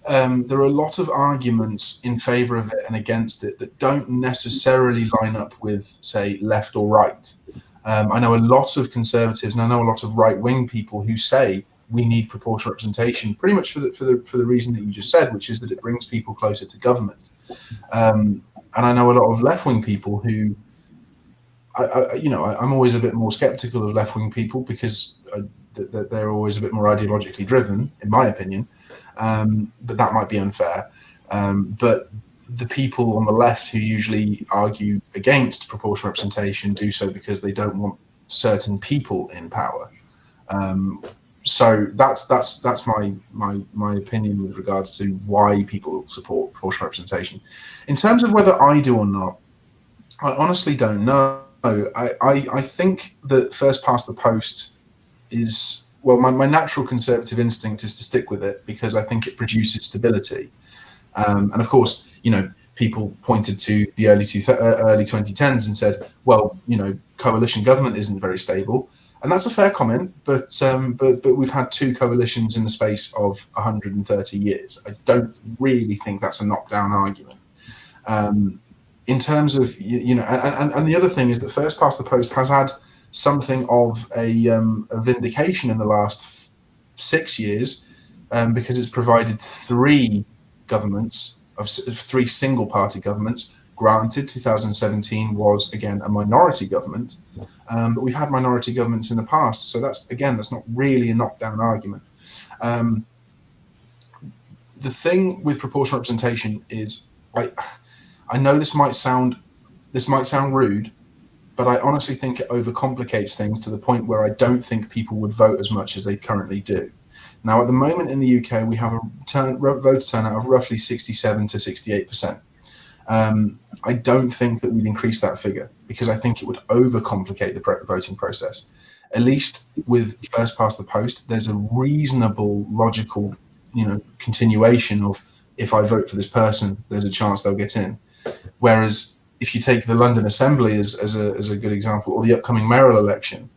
a lot of arguments in favour of it and against it that don't necessarily line up with, say, left or right. I know a lot of conservatives and I know a lot of right-wing people who say we need proportional representation, pretty much for the reason that you just said, which is that it brings people closer to government. And I know a lot of left-wing people who, I'm always a bit more sceptical of left-wing people because they're always a bit more ideologically driven, in my opinion. But that might be unfair. But the people on the left who usually argue against proportional representation do so because they don't want certain people in power. So that's my opinion with regards to why people support proportional representation. In terms of whether I do or not, I honestly don't know. I think that first past the post is, well, my natural conservative instinct is to stick with it because I think it produces stability. And of course, people pointed to the early 2010s and said, well, coalition government isn't very stable. And that's a fair comment, but we've had two coalitions in the space of 130 years. I don't really think that's a knockdown argument. In terms of, and the other thing is that first past the post has had something of a vindication in the last 6 years because it's provided three single party governments. Granted, 2017 was again a minority government, but we've had minority governments in the past. So that's not really a knockdown argument. The thing with proportional representation is, I know this might sound rude, but I honestly think it overcomplicates things to the point where I don't think people would vote as much as they currently do. Now, at the moment in the UK, we have a voter turnout of roughly 67 to 68%. I don't think that we'd increase that figure because I think it would overcomplicate the voting process. At least with first past the post, there's a reasonable, logical, continuation of if I vote for this person, there's a chance they'll get in. Whereas if you take the London Assembly as a good example, or the upcoming mayoral election,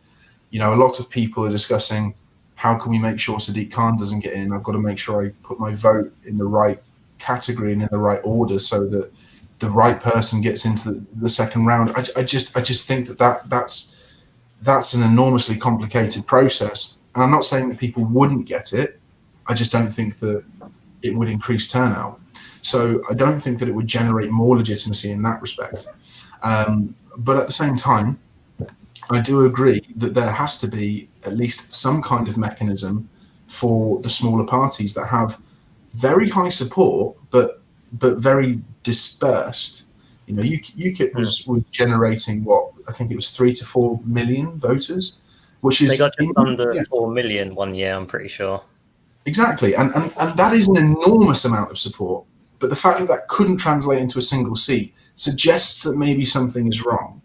a lot of people are discussing how can we make sure Sadiq Khan doesn't get in. I've got to make sure I put my vote in the right category and in the right order so that the right person gets into the second round. I just think that's an enormously complicated process. And I'm not saying that people wouldn't get it. I just don't think that it would increase turnout. So I don't think that it would generate more legitimacy in that respect. But at the same time, I do agree that there has to be at least some kind of mechanism for the smaller parties that have very high support, but very dispersed. You know, UKIP was generating what I think it was 3 to 4 million voters, which is They got just under Yeah. 4 million one year, I'm pretty sure. exactly, and that is an enormous amount of support. But the fact that that couldn't translate into a single seat suggests that maybe something is wrong.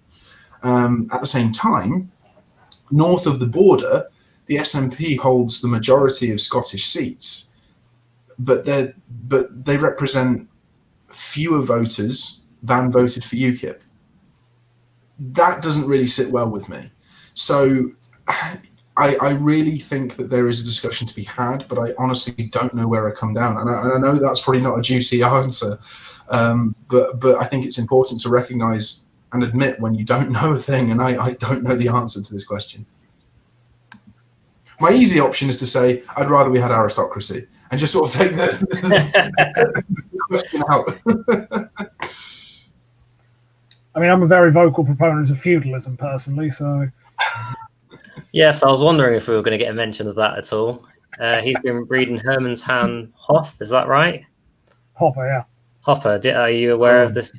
At the same time, north of the border, the SNP holds the majority of Scottish seats, but they represent fewer voters than voted for UKIP. That doesn't really sit well with me. So I really think that there is a discussion to be had, but I honestly don't know where I come down. And I know that's probably not a juicy answer, but I think it's important to recognise and admit when you don't know a thing, and I don't know the answer to this question. My easy option is to say I'd rather we had aristocracy and just sort of take the question out. I mean, I'm a very vocal proponent of feudalism personally, so. Yes, I was wondering if we were going to get a mention of that at all. He's been reading Hermannshan Hoff, is that right? Hopper, yeah. Hopper, are you aware of this?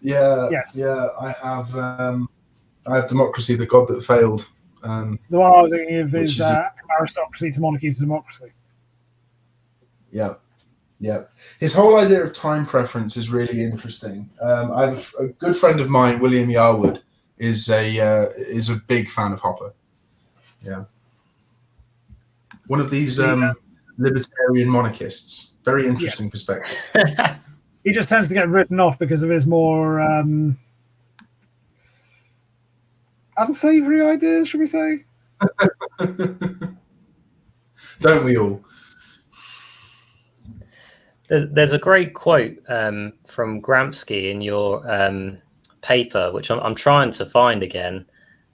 Yeah, Yes. yeah. I have Democracy, the God That Failed. The one I was thinking of is aristocracy to monarchy to democracy. Yeah, yeah. His whole idea of time preference is really interesting. I have a good friend of mine, William Yarwood, is a big fan of Hopper. Yeah, one of these libertarian monarchists. Very interesting perspective. He just tends to get written off because of his more unsavory ideas, should we say? Don't we all? There's a great quote from Gramsci in your paper, which I'm trying to find again,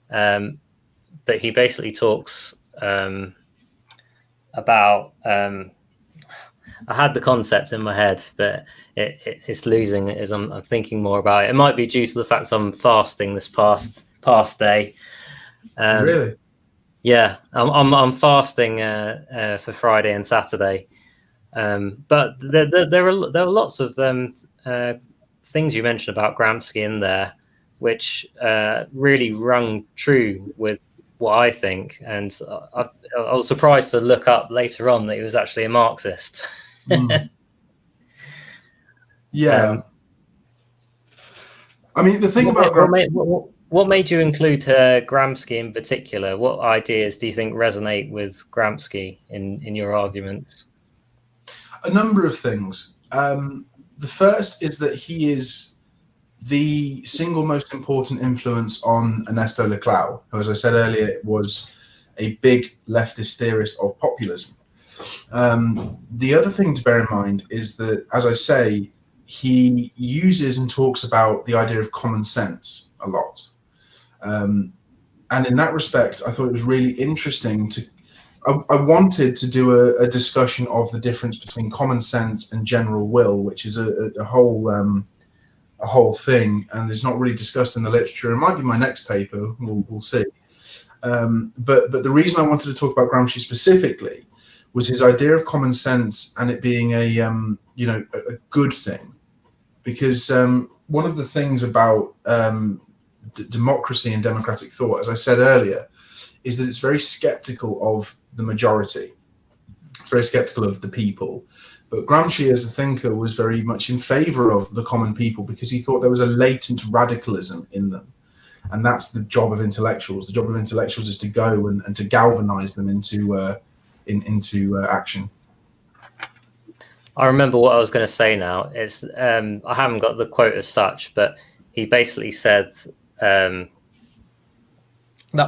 but he basically talks about. I had the concept in my head, but it's losing as I'm thinking more about it. It might be due to the fact I'm fasting this past day. Really? Yeah, I'm fasting for Friday and Saturday. But there are lots of things you mentioned about Gramsci in there, which really rung true with what I think. And I was surprised to look up later on that he was actually a Marxist. Yeah. I mean, the thing about Gramsci... What made you include Gramsci in particular? What ideas do you think resonate with Gramsci in your arguments? A number of things. The first is that he is the single most important influence on Ernesto Laclau, who, as I said earlier, was a big leftist theorist of populism. The other thing to bear in mind is that, as I say, he uses and talks about the idea of common sense a lot. And in that respect, I thought it was really interesting to... I wanted to do a discussion of the difference between common sense and general will, which is a whole thing, and is not really discussed in the literature. It might be my next paper. We'll see. But the reason I wanted to talk about Gramsci specifically was his idea of common sense and it being a good thing, because one of the things about democracy and democratic thought, as I said earlier, is that it's very skeptical of the majority. It's very skeptical of the people. But Gramsci, as a thinker, was very much in favor of the common people because he thought there was a latent radicalism in them. And that's the job of intellectuals. The job of intellectuals is to go and to galvanize them into action. I remember what I was going to say now. It's I haven't got the quote as such, but he basically said that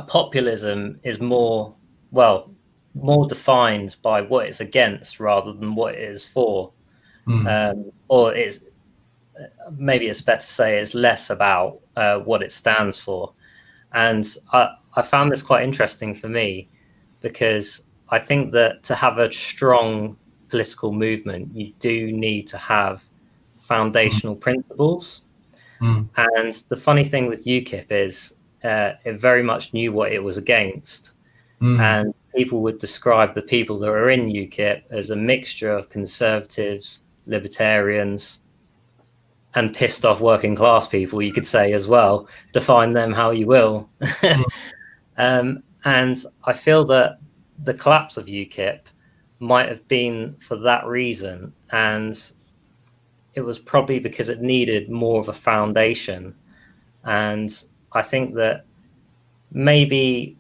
populism is more defined by what it's against rather than what it is for. Or maybe it's better to say it's less about what it stands for. And I found this quite interesting for me because I think that to have a strong political movement, you do need to have foundational principles. Mm. And the funny thing with UKIP is it very much knew what it was against. Mm. And people would describe the people that are in UKIP as a mixture of conservatives, libertarians, and pissed off working class people, you could say as well. Define them how you will. Mm. And I feel that the collapse of UKIP might have been for that reason. And it was probably because it needed more of a foundation. And I think that maybe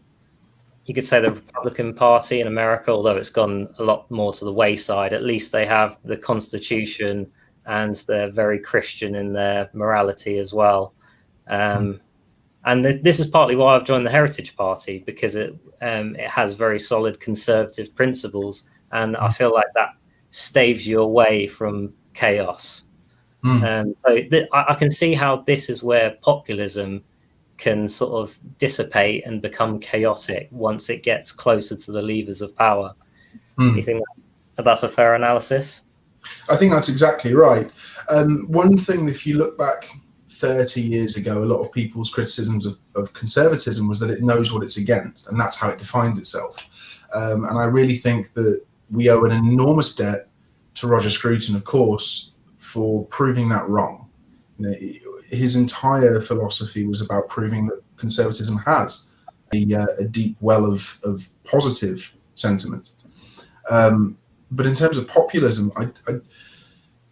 you could say the Republican Party in America, although it's gone a lot more to the wayside, at least they have the Constitution and they're very Christian in their morality as well. And this is partly why I've joined the Heritage Party, because it has very solid conservative principles, and I feel like that staves you away from chaos. Mm. I can see how this is where populism can sort of dissipate and become chaotic once it gets closer to the levers of power. Do you think that's a fair analysis? I think that's exactly right. One thing, if you look back 30 years ago, a lot of people's criticisms of conservatism was that it knows what it's against, and that's how it defines itself. And I really think that we owe an enormous debt to Roger Scruton, of course, for proving that wrong. You know, his entire philosophy was about proving that conservatism has a deep well of positive sentiment. But in terms of populism,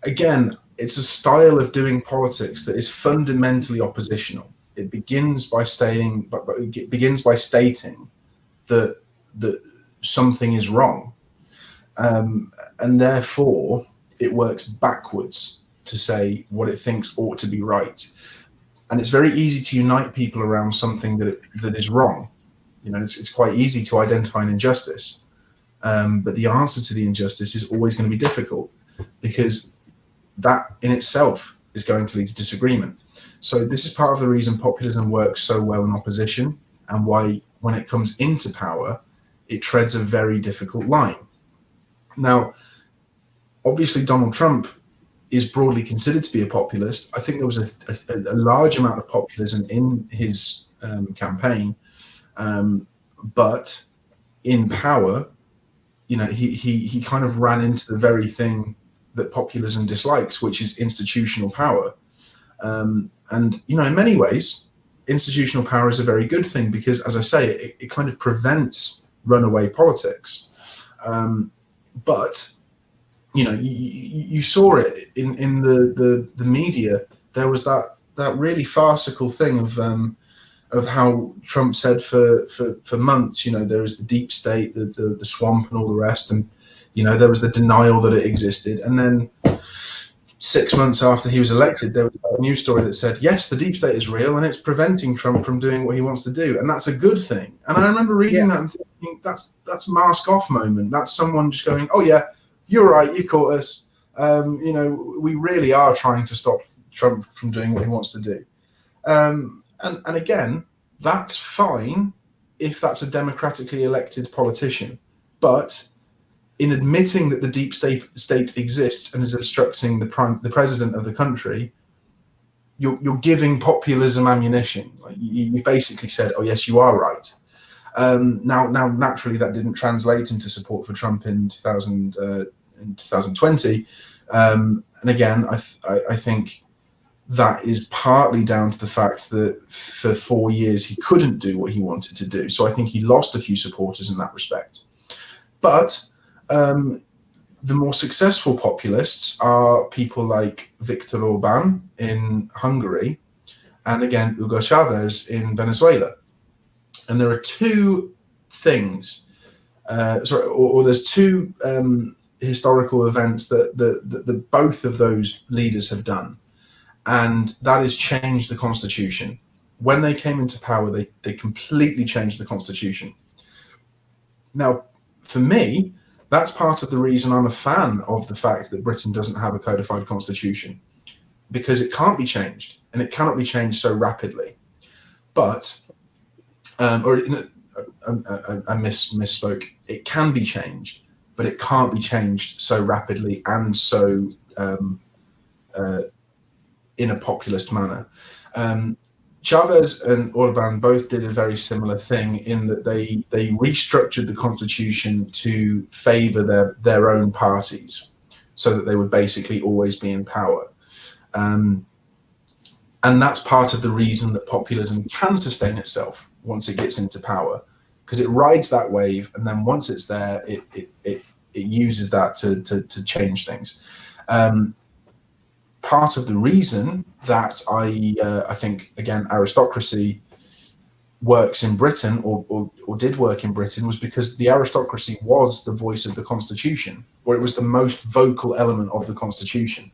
again, it's a style of doing politics that is fundamentally oppositional. It begins by stating that something is wrong, and therefore it works backwards to say what it thinks ought to be right. And it's very easy to unite people around something that is wrong. You know, it's quite easy to identify an injustice, but the answer to the injustice is always going to be difficult, because that in itself is going to lead to disagreement. So this is part of the reason populism works so well in opposition, and why when it comes into power, it treads a very difficult line. Now, obviously, Donald Trump is broadly considered to be a populist. I think there was a large amount of populism in his campaign, but in power, you know, he kind of ran into the very thing that populism dislikes, which is institutional power. And, you know, in many ways, institutional power is a very good thing, because, as I say, it kind of prevents runaway politics. But, you know, you saw it in the media. There was that really farcical thing of how Trump said for months, you know, there was the deep state, the swamp and all the rest. And, you know, there was the denial that it existed. And then 6 months after he was elected, there was a news story that said, yes, the deep state is real and it's preventing Trump from doing what he wants to do. And that's a good thing. And I remember reading that and thinking, that's mask off moment. That's someone just going, oh yeah, you're right, you caught us. You know, we really are trying to stop Trump from doing what he wants to do. And again, that's fine if that's a democratically elected politician. But in admitting that the deep state exists and is obstructing the president of the country, you're giving populism ammunition. Like you basically said, oh yes, you are right. Now naturally that didn't translate into support for Trump in 2020. And again, I think that is partly down to the fact that for 4 years he couldn't do what he wanted to do. So I think he lost a few supporters in that respect. But the more successful populists are people like Viktor Orban in Hungary, and again Hugo Chavez in Venezuela. And there are two things, there's two historical events that both of those leaders have done, and that is change the constitution. When they came into power, they completely changed the constitution. Now, for me, that's part of the reason I'm a fan of the fact that Britain doesn't have a codified constitution, because it can't be changed, and it cannot be changed so rapidly. But, I misspoke. It can be changed, but it can't be changed so rapidly and so in a populist manner. Chavez and Orban both did a very similar thing in that they restructured the constitution to favor their own parties, so that they would basically always be in power. And that's part of the reason that populism can sustain itself once it gets into power, because it rides that wave, and then once it's there, it uses that to change things. Part of the reason that I think, again, aristocracy works in Britain, or did work in Britain, was because the aristocracy was the voice of the constitution, or it was the most vocal element of the constitution.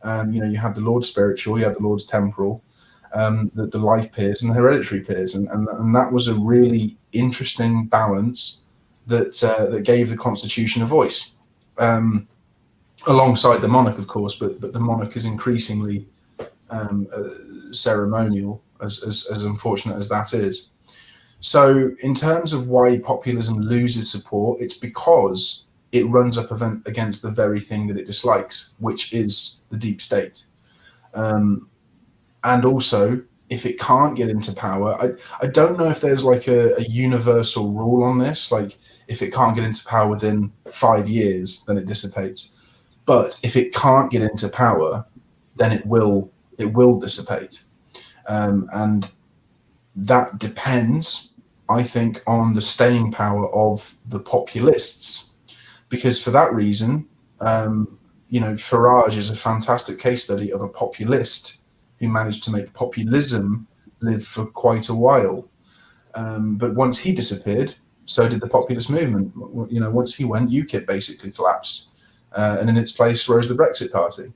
You had the Lords Spiritual, you had the Lords Temporal, the life peers and the hereditary peers, and that was a really interesting balance that gave the constitution a voice. Alongside the monarch, of course, but the monarch is increasingly ceremonial, as unfortunate as that is. So in terms of why populism loses support, it's because it runs up against the very thing that it dislikes, which is the deep state. And also, if it can't get into power, I don't know if there's like a universal rule on this, like if it can't get into power within 5 years, then it dissipates. But if it can't get into power, then it will dissipate. And that depends, I think, on the staying power of the populists. Because for that reason, Farage is a fantastic case study of a populist who managed to make populism live for quite a while. But once he disappeared, so did the populist movement. Once he went, UKIP basically collapsed. And in its place rose the Brexit Party.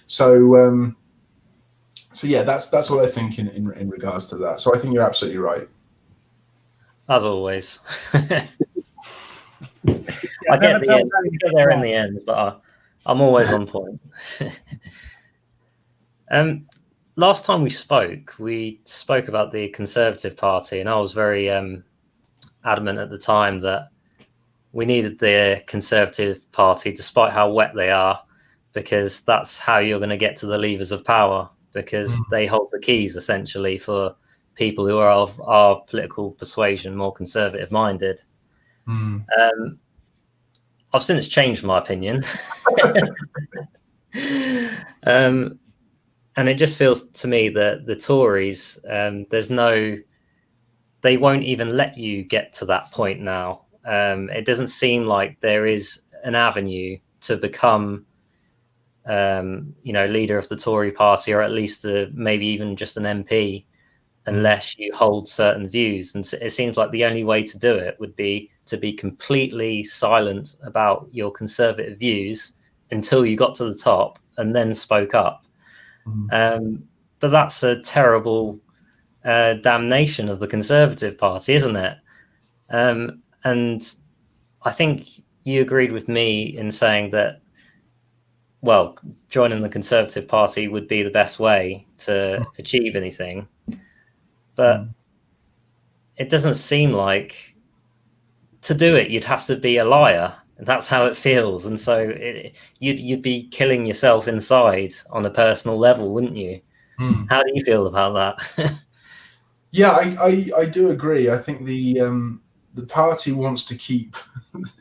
So yeah, that's what I think in regards to that. So I think you're absolutely right. As always. I get there in the end, but I'm always on point. Last time we spoke about the Conservative Party, and I was very adamant at the time that we needed the Conservative Party, despite how wet they are, because that's how you're going to get to the levers of power, because they hold the keys, essentially, for people who are of our political persuasion, more conservative-minded. I've since changed my opinion. And it just feels to me that the Tories, they won't even let you get to that point now. It doesn't seem like there is an avenue to become, leader of the Tory party, or at least maybe even just an MP, unless you hold certain views. And it seems like the only way to do it would be to be completely silent about your conservative views until you got to the top and then spoke up. But that's a terrible damnation of the Conservative Party, isn't it? And I think you agreed with me in saying that, well, joining the Conservative Party would be the best way to achieve anything. But it doesn't seem like to do it, you'd have to be a liar. And that's how it feels. And so you'd be killing yourself inside on a personal level, wouldn't you? How do you feel about that? Yeah, I do agree. I think the party wants to keep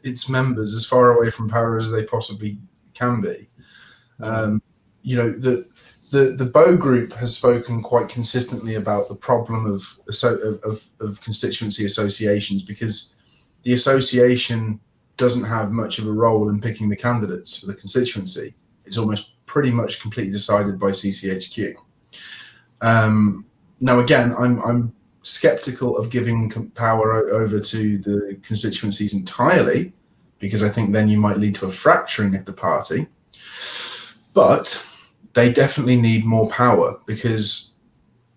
its members as far away from power as they possibly can be. The Bow Group has spoken quite consistently about the problem of constituency associations, because the association doesn't have much of a role in picking the candidates for the constituency. It's almost pretty much completely decided by CCHQ. Now, again, I'm skeptical of giving power over to the constituencies entirely, because I think then you might lead to a fracturing of the party. But they definitely need more power, because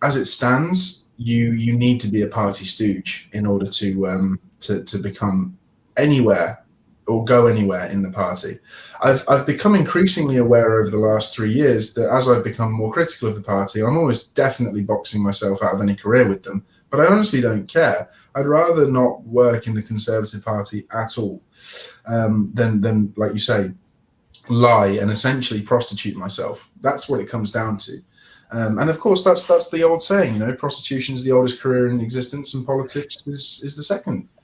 as it stands, you need to be a party stooge in order to become anywhere or go anywhere in the party. I've become increasingly aware over the last 3 years that as I've become more critical of the party, I'm almost definitely boxing myself out of any career with them. But I honestly don't care. I'd rather not work in the Conservative Party at all than, like you say, lie and essentially prostitute myself. That's what it comes down to. And of course, that's the old saying, prostitution is the oldest career in existence, and politics is the second,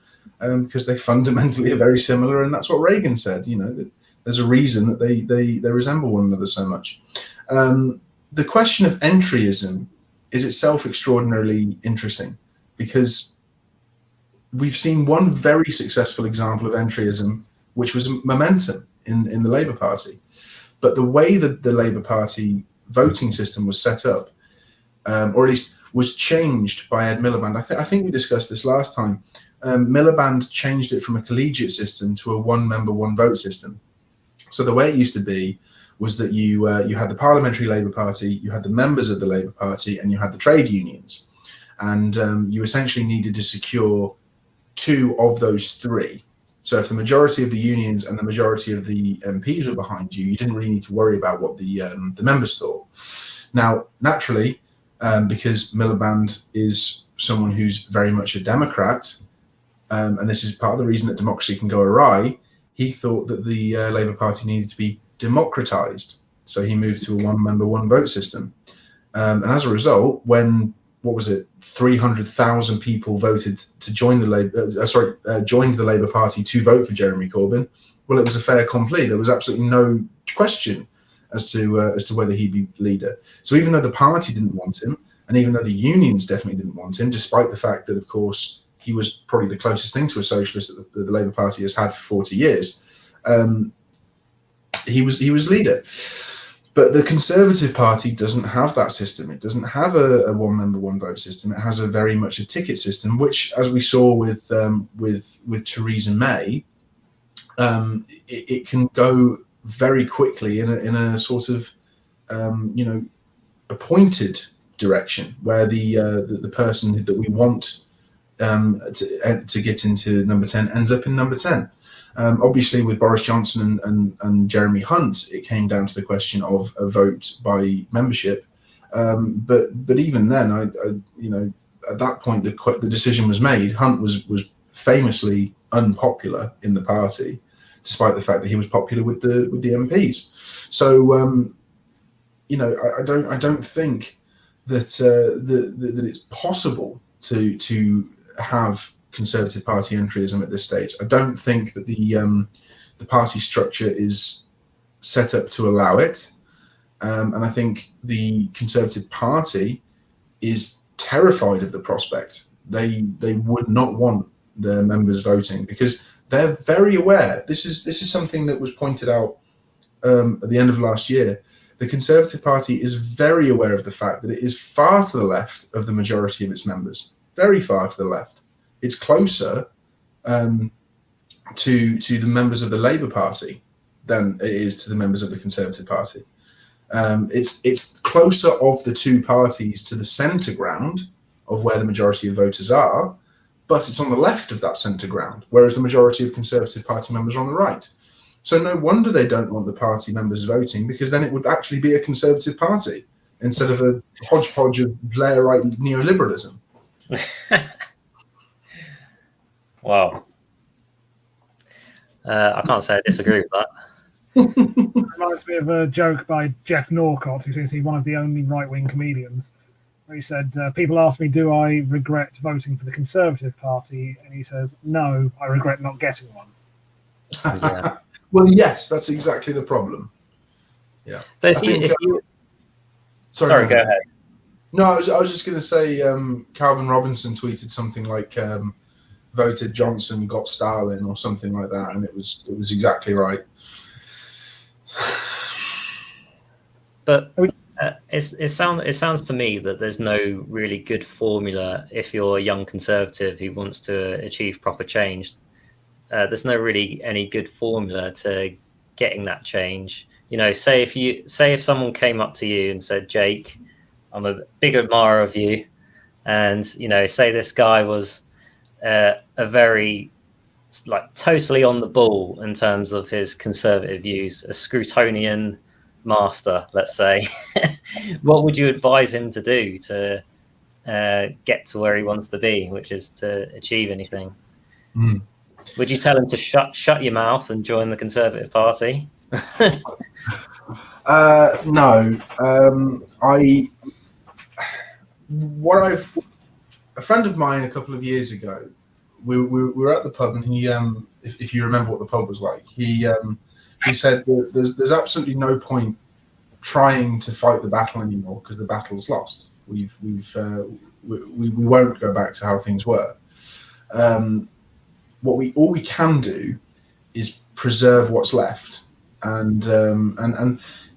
because they fundamentally are very similar, and that's what Reagan said. That there's a reason that they resemble one another so much. The question of entryism is itself extraordinarily interesting, because we've seen one very successful example of entryism, which was momentum in the Labour Party. But the way that the Labour Party voting system was set up, or at least was changed by Ed Miliband. I think we discussed this last time. Miliband changed it from a collegiate system to a one-member, one-vote system. So the way it used to be was that you had the Parliamentary Labour Party, you had the members of the Labour Party, and you had the trade unions. And you essentially needed to secure two of those three. So if the majority of the unions and the majority of the MPs were behind you, you didn't really need to worry about what the members thought. Now, naturally, because Miliband is someone who's very much a Democrat, and this is part of the reason that democracy can go awry, he thought that the Labour Party needed to be democratized. So he moved to a one-member, one-vote system. And as a result, when 300,000 people voted to join joined the Labour Party to vote for Jeremy Corbyn. Well, it was a fait accompli. There was absolutely no question as to whether he'd be leader. So even though the party didn't want him, and even though the unions definitely didn't want him, despite the fact that, of course, he was probably the closest thing to a socialist that the Labour Party has had for 40 years, he was leader. But the Conservative Party doesn't have that system. It doesn't have a one-member, one-vote system. It has a very much a ticket system, which, as we saw with Theresa May, it can go very quickly in a sort of appointed direction, where the person that we want to get into number 10 ends up in number 10. Obviously, with Boris Johnson and Jeremy Hunt, it came down to the question of a vote by membership. But even then, at that point, the decision was made. Hunt was famously unpopular in the party, despite the fact that he was popular with the MPs. So, I don't think that it's possible to have Conservative Party entryism at this stage. I don't think that the party structure is set up to allow it, and I think the Conservative Party is terrified of the prospect. They would not want their members voting, because they're very aware. This is something that was pointed out at the end of last year. The Conservative Party is very aware of the fact that it is far to the left of the majority of its members, very far to the left. It's closer to the members of the Labour Party than it is to the members of the Conservative Party. It's closer of the two parties to the centre ground of where the majority of voters are, but it's on the left of that centre ground, whereas the majority of Conservative Party members are on the right. So no wonder they don't want the party members voting, because then it would actually be a Conservative Party instead of a hodgepodge of Blairite neoliberalism. Wow. I can't say I disagree with that. It reminds me of a joke by Jeff Norcott, who seems to be one of the only right-wing comedians, where he said, people ask me, do I regret voting for the Conservative Party? And he says, no, I regret not getting one. Yeah. Well, yes, that's exactly the problem. Yeah. But if you... Sorry, go ahead. No, I was just going to say, Calvin Robinson tweeted something like, voted Johnson, got Stalin, or something like that, and it was exactly right. But it sounds to me that there's no really good formula if you're a young Conservative who wants to achieve proper change. There's no really any good formula to getting that change. Say if someone came up to you and said, Jake, I'm a big admirer of you, and say this guy was a very totally on the ball in terms of his conservative views, a Scrutonian master, let's say. What would you advise him to do to get to where he wants to be, which is to achieve anything? Would you tell him to shut your mouth and join the Conservative Party? No. a friend of mine a couple of years ago, we were at the pub, and he, if you remember what the pub was like, he said that there's absolutely no point trying to fight the battle anymore because the battle's lost. We won't go back to how things were. All we can do is preserve what's left, and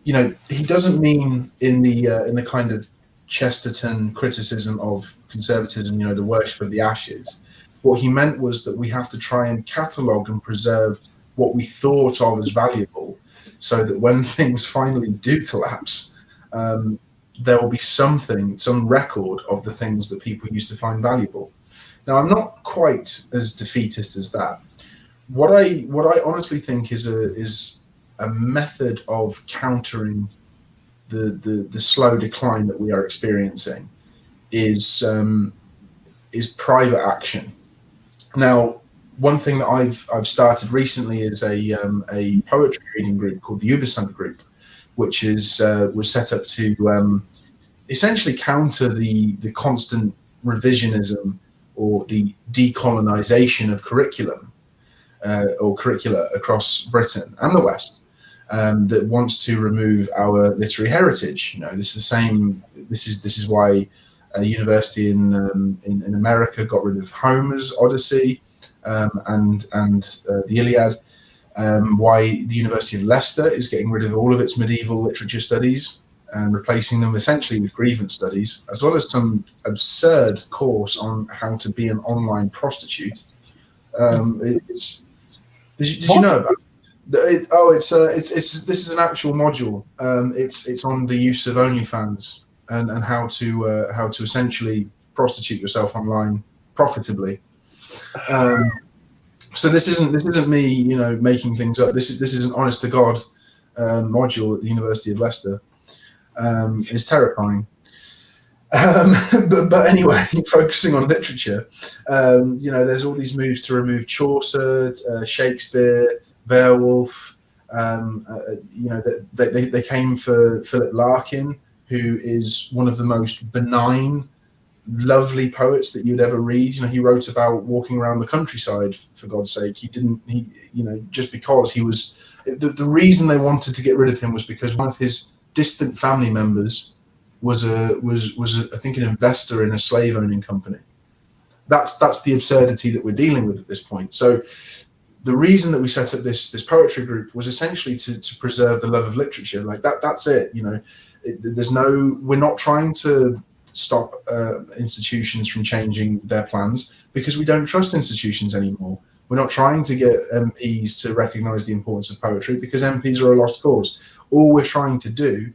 you know, he doesn't mean in the kind of Chesterton criticism of conservatism, you know, the worship of the ashes. What he meant was that we have to try and catalogue and preserve what we thought of as valuable, so that when things finally do collapse, there will be some record of the things that people used to find valuable. Now, I'm not quite as defeatist as that. What I honestly think is a method of countering the slow decline that we are experiencing is private action. Now, one thing that I've started recently is a poetry reading group called the Ubersund Group, which was set up to essentially counter the constant revisionism or the decolonization of curriculum or curricula across Britain and the West, that wants to remove our literary heritage. You know, this is the same. This is why a university in America got rid of Homer's Odyssey and the Iliad. Why the University of Leicester is getting rid of all of its medieval literature studies and replacing them essentially with grievance studies, as well as some absurd course on how to be an online prostitute. Did you know about it? This is an actual module. It's on the use of OnlyFans and how to essentially prostitute yourself online profitably. So this isn't me, you know, making things up. This is an honest to God module at the University of Leicester. It's terrifying. But anyway, focusing on literature, you know, there's all these moves to remove Chaucer, Shakespeare, Beowulf. You know, they came for Philip Larkin, who is one of the most benign, lovely poets that you'd ever read. You know, he wrote about walking around the countryside, for God's sake. You know, just because he was, the reason they wanted to get rid of him was because one of his distant family members was I think an investor in a slave owning company. That's the absurdity that we're dealing with at this point. So the reason that we set up this poetry group was essentially to preserve the love of literature. Like that's it. You know, we're not trying to stop institutions from changing their plans, because we don't trust institutions anymore. We're not trying to get MPs to recognise the importance of poetry, because MPs are a lost cause. All we're trying to do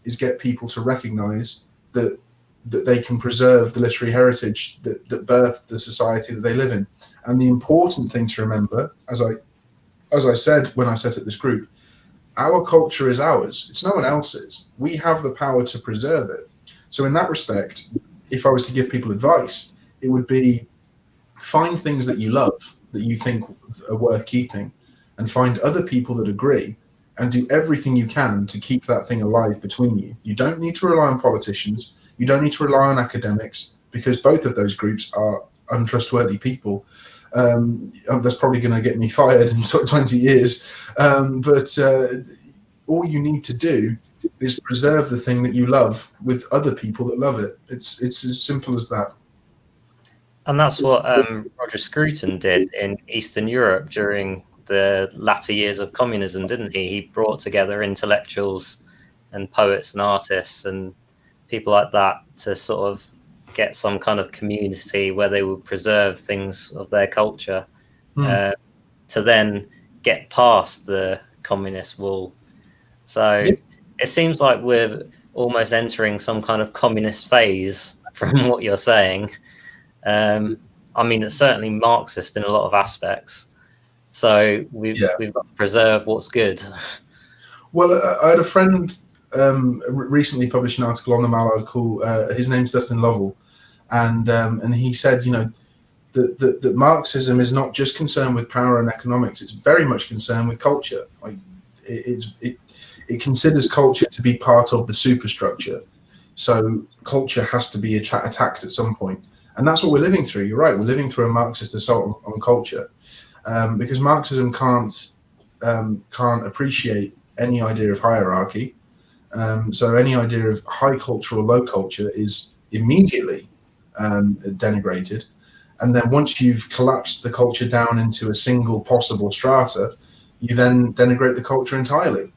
is get people to recognise that they can preserve the literary heritage that birthed the society that they live in. And the important thing to remember, as I said when I set up this group, our culture is ours. It's no one else's. We have the power to preserve it. So in that respect, if I was to give people advice, it would be find things that you love, that you think are worth keeping, and find other people that agree, and do everything you can to keep that thing alive between you. You don't need to rely on politicians. You don't need to rely on academics, because both of those groups are untrustworthy people. That's probably going to get me fired in 20 years. But all you need to do is preserve the thing that you love with other people that love it. It's as simple as that. And that's what Roger Scruton did in Eastern Europe during the latter years of communism, didn't he? He brought together intellectuals and poets and artists and people like that to sort of get some kind of community where they would preserve things of their culture to then get past the communist wall. So it seems like we're almost entering some kind of communist phase from what you're saying. I mean, it's certainly Marxist in a lot of aspects. So we've got to preserve what's good. Well, I had a friend recently published an article on the Mallard called, his name's Dustin Lovell, and he said, you know, that Marxism is not just concerned with power and economics; it's very much concerned with culture. Like it considers culture to be part of the superstructure. So culture has to be attacked at some point. And that's what we're living through. You're right. We're living through a Marxist assault on culture, because Marxism can't appreciate any idea of hierarchy. So any idea of high culture or low culture is immediately denigrated. And then once you've collapsed the culture down into a single possible strata, you then denigrate the culture entirely.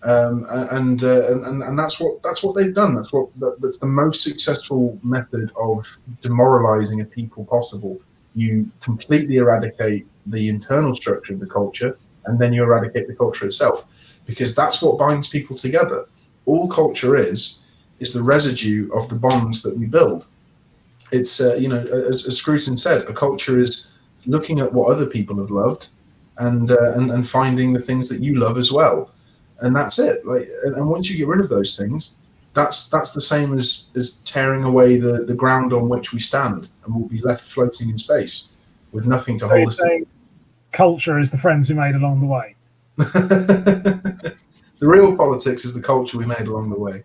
And that's what they've done. That's the most successful method of demoralizing a people possible. You completely eradicate the internal structure of the culture, and then you eradicate the culture itself, because that's what binds people together. All culture is the residue of the bonds that we build. It's as Scruton said, a culture is looking at what other people have loved, and finding the things that you love as well, and that's it. Like, and once you get rid of those things, that's the same as tearing away the ground on which we stand, and we'll be left floating in space with nothing to hold us. Culture is the friends we made along the way. The real politics is the culture we made along the way.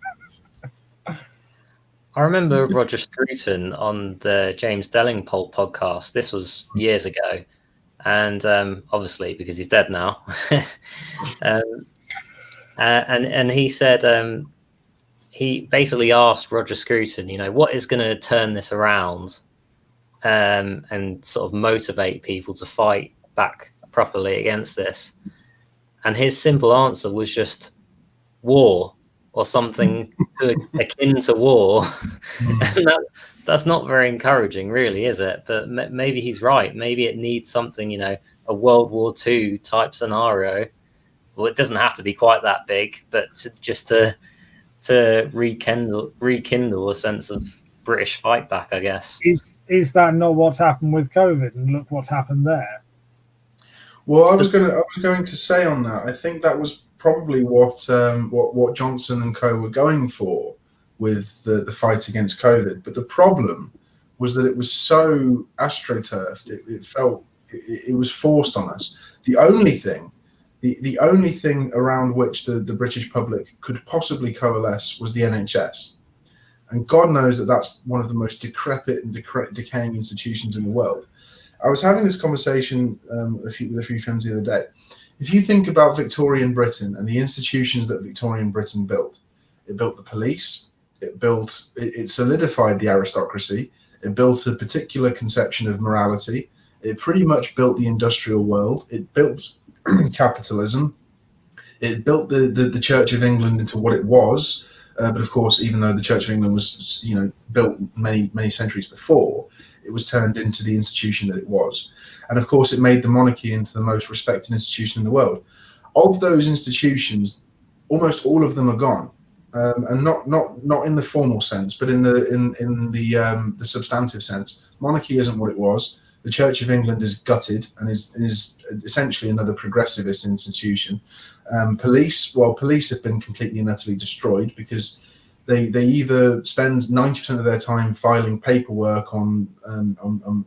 I remember Roger Scruton on the James Delingpole podcast. This was years ago, and obviously because he's dead now. And he said he basically asked Roger Scruton, what is going to turn this around, and sort of motivate people to fight back properly against this. And his simple answer was just war, or something akin to war. And that's not very encouraging, really, is it? But maybe he's right. Maybe it needs something, a World War II type scenario. Well, it doesn't have to be quite that big, but to rekindle a sense of British fight back, I guess. Is that not what's happened with COVID? And look what's happened there. Well, I was going to say on that, I think that was probably what Johnson and co were going for with the fight against COVID. But the problem was that it was so astroturfed. It felt it was forced on us. The only thing around which the British public could possibly coalesce was the NHS. And God knows that that's one of the most decrepit and decaying institutions in the world. I was having this conversation with a few friends the other day. If you think about Victorian Britain and the institutions that Victorian Britain built, it built the police, it solidified the aristocracy, it built a particular conception of morality, it pretty much built the industrial world, it built capitalism, it built the Church of England into what it was. But of course, even though the Church of England was built many centuries before, it was turned into the institution that it was. And of course, it made the monarchy into the most respected institution in the world. Of those institutions, almost all of them are gone, and not in the formal sense, but in the substantive sense. Monarchy isn't what it was. The Church of England is gutted and is essentially another progressivist institution. Police have been completely and utterly destroyed, because they either spend 90% of their time filing paperwork on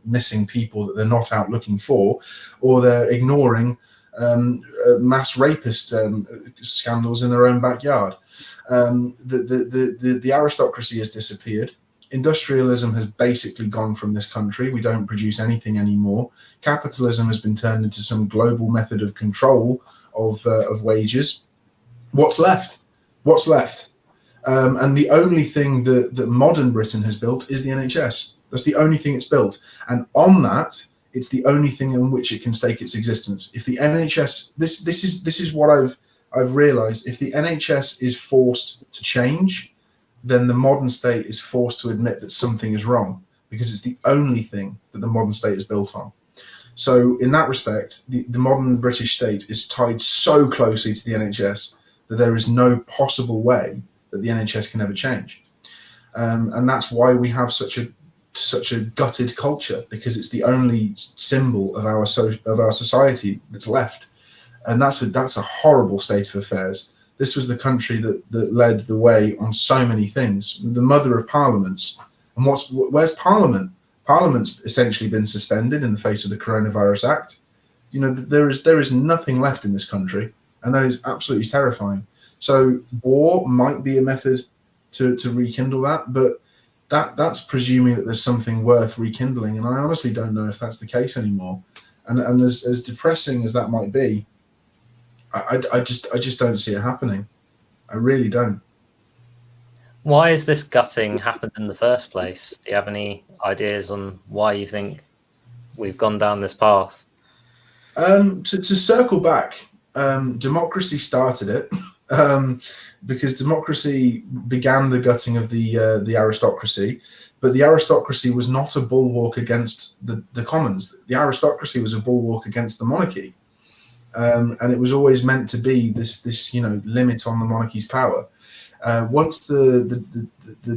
missing people that they're not out looking for, or they're ignoring mass rapist scandals in their own backyard. The aristocracy has disappeared. Industrialism has basically gone from this country. We don't produce anything anymore. Capitalism has been turned into some global method of control of wages. What's left? And the only thing that modern Britain has built is the NHS. That's the only thing it's built. And on that, it's the only thing on which it can stake its existence. If the NHS, this is what I've realized, if the NHS is forced to change, then the modern state is forced to admit that something is wrong, because it's the only thing that the modern state is built on. So in that respect, the modern British state is tied so closely to the NHS that there is no possible way that the NHS can ever change. And that's why we have such a gutted culture, because it's the only symbol of our society that's left. And that's a horrible state of affairs. This was the country that led the way on so many things, the mother of parliaments. And where's Parliament? Parliament's essentially been suspended in the face of the Coronavirus Act. There is nothing left in this country, and that is absolutely terrifying. So war might be a method to rekindle that, but that's presuming that there's something worth rekindling, and I honestly don't know if that's the case anymore. And as depressing as that might be, I just don't see it happening. I really don't. Why has this gutting happened in the first place? Do you have any ideas on why you think we've gone down this path? To circle back, democracy started it, because democracy began the gutting of the aristocracy, but the aristocracy was not a bulwark against the commons. The aristocracy was a bulwark against the monarchy, and it was always meant to be this limit on the monarchy's power. Once the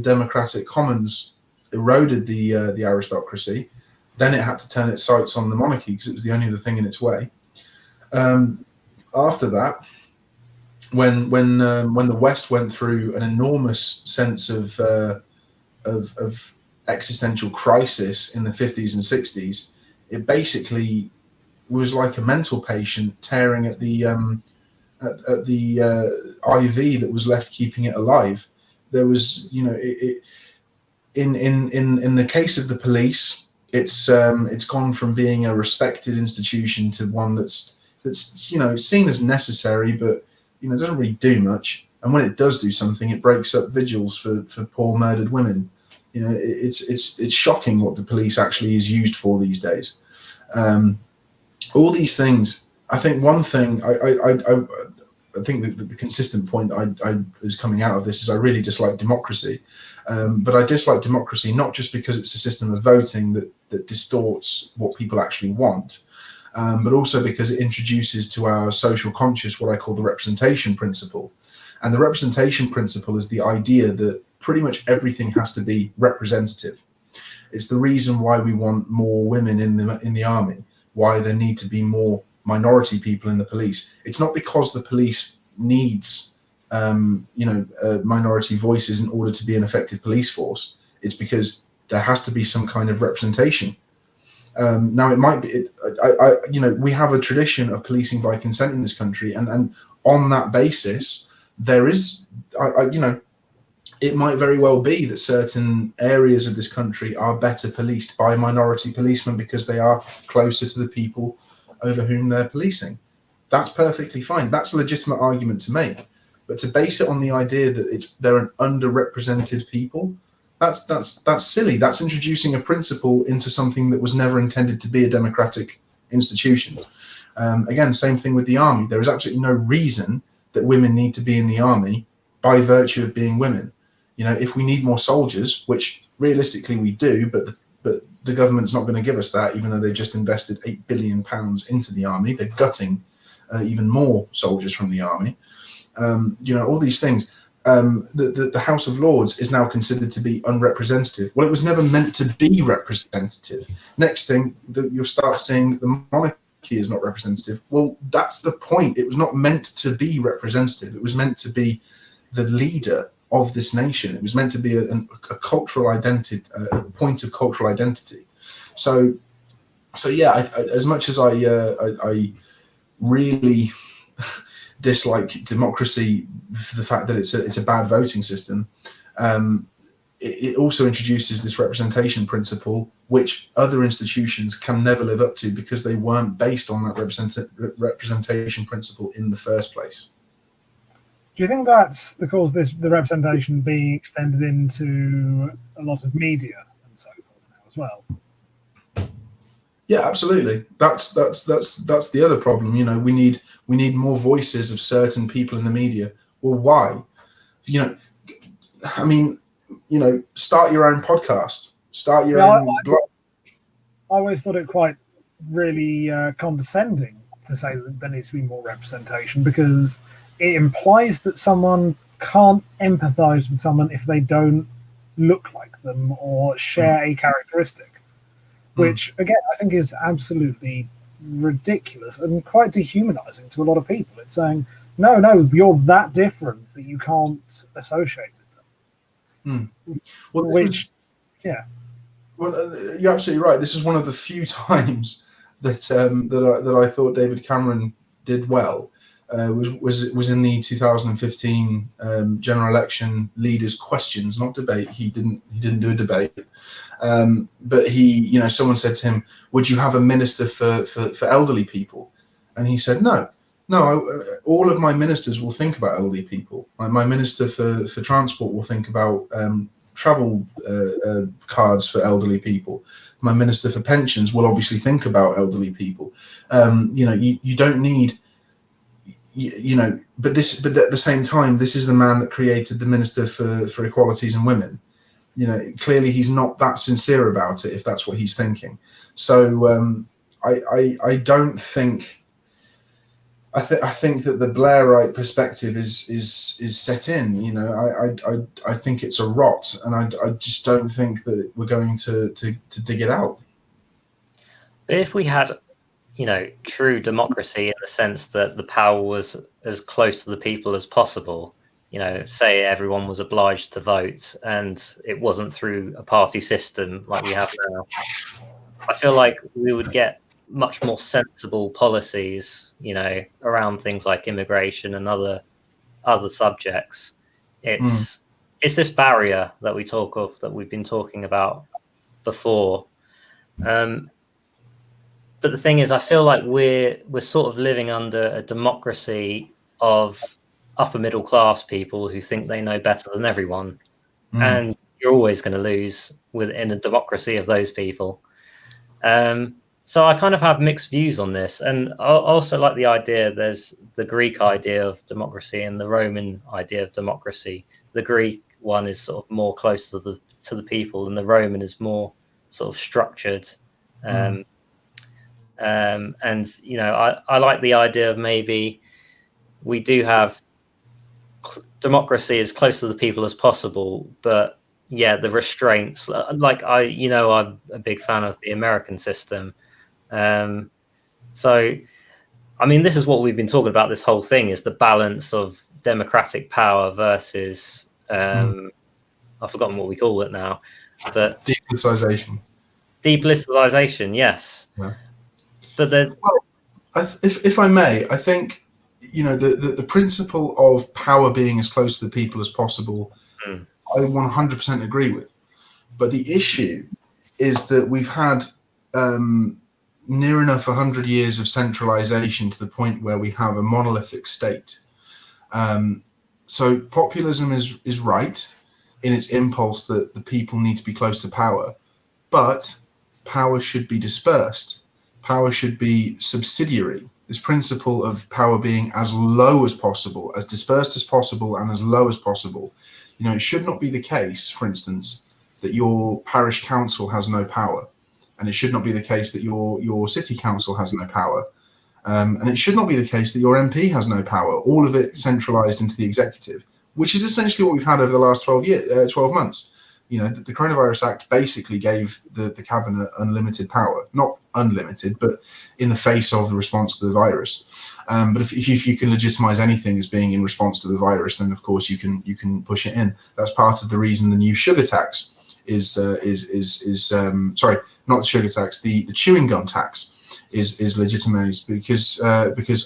democratic commons eroded the aristocracy, then it had to turn its sights on the monarchy because it was the only other thing in its way. After that, when the West went through an enormous sense of existential crisis in the 50s and 60s, it basically was like a mental patient tearing at the IV that was left keeping it alive. There was, in the case of the police, it's gone from being a respected institution to one that's seen as necessary, but doesn't really do much. And when it does do something, it breaks up vigils for poor murdered women. It's shocking what the police actually is used for these days. All these things. I think one thing I think the consistent point I is coming out of this is I really dislike democracy, but I dislike democracy not just because it's a system of voting that distorts what people actually want, but also because it introduces to our social conscious what I call the representation principle. And the representation principle is the idea that pretty much everything has to be representative. It's the reason why we want more women in the army, why there need to be more minority people in the police. It's not because the police needs minority voices in order to be an effective police force. It's because there has to be some kind of representation. Now it might be, we have a tradition of policing by consent in this country, and on that basis, there is, it might very well be that certain areas of this country are better policed by minority policemen because they are closer to the people over whom they're policing. That's perfectly fine. That's a legitimate argument to make. But to base it on the idea that they're an underrepresented people, that's silly. That's introducing a principle into something that was never intended to be a democratic institution. Again, same thing with the army. There is absolutely no reason that women need to be in the army by virtue of being women. If we need more soldiers, which realistically we do, but the government's not going to give us that, even though they just invested £8 billion into the army. They're gutting even more soldiers from the army. All these things. The House of Lords is now considered to be unrepresentative. Well, it was never meant to be representative. Next thing, you'll start saying that the monarchy is not representative. Well, that's the point. It was not meant to be representative. It was meant to be the leader of this nation. It was meant to be a cultural identity, a point of cultural identity. So yeah. As much as I really dislike democracy for the fact that it's a bad voting system, it also introduces this representation principle, which other institutions can never live up to because they weren't based on that representation principle in the first place. Do you think that's the cause the representation being extended into a lot of media and so forth now as well? Yeah, absolutely. That's the other problem. We need more voices of certain people in the media. Well, why? Start your own podcast. Start your own blog. I always thought it quite really condescending to say that there needs to be more representation, because it implies that someone can't empathize with someone if they don't look like them or share a characteristic, which again I think is absolutely ridiculous and quite dehumanizing to a lot of people. It's saying, no, you're that different that you can't associate with them. Well, Well, you're absolutely right. This is one of the few times that I thought David Cameron did well. was in the 2015 general election leaders' questions, not debate. He didn't do a debate, but someone said to him, "Would you have a minister for elderly people?" And he said, "No, all of my ministers will think about elderly people. My minister for transport will think about travel cards for elderly people. My minister for pensions will obviously think about elderly people. You don't need." But at the same time, this is the man that created the minister for equalities and women. Clearly he's not that sincere about it if that's what he's thinking. So I don't think. I think that the Blairite perspective is set in. I think it's a rot, and I just don't think that we're going to dig it out. But if we had, true democracy in the sense that the power was as close to the people as possible, say everyone was obliged to vote and it wasn't through a party system like we have now, I feel like we would get much more sensible policies, around things like immigration and other subjects. It's this barrier that we talk of, that we've been talking about before. But the thing is, I feel like we're sort of living under a democracy of upper middle class people who think they know better than everyone, and you're always going to lose within a democracy of those people. So I kind of have mixed views on this, and I also like the idea. There's the Greek idea of democracy and the Roman idea of democracy. The Greek one is sort of more close to the people, and the Roman is more sort of structured. And I like the idea of maybe we do have democracy as close to the people as possible, but the restraints, like I'm a big fan of the American system. So I mean, this is what we've been talking about this whole thing, is the balance of democratic power versus I've forgotten what we call it now, but depoliticization. Yes. Yeah. But if I may, I think the principle of power being as close to the people as possible, I 100% agree with. But the issue is that we've had near enough 100 years of centralization to the point where we have a monolithic state. So populism is right in its impulse that the people need to be close to power, but power should be dispersed. Power should be subsidiary. This principle of power being as low as possible, as dispersed as possible, and as low as possible. It should not be the case, for instance, that your parish council has no power, and it should not be the case that your city council has no power, and it should not be the case that your MP has no power. All of it centralized into the executive, which is essentially what we've had over the last 12 months. The Coronavirus Act basically gave the cabinet unlimited power, not unlimited, but in the face of the response to the virus. But if you can legitimize anything as being in response to the virus, then of course you can push it in. That's part of the reason the new sugar tax is sorry, not the sugar tax, the chewing gum tax is legitimized because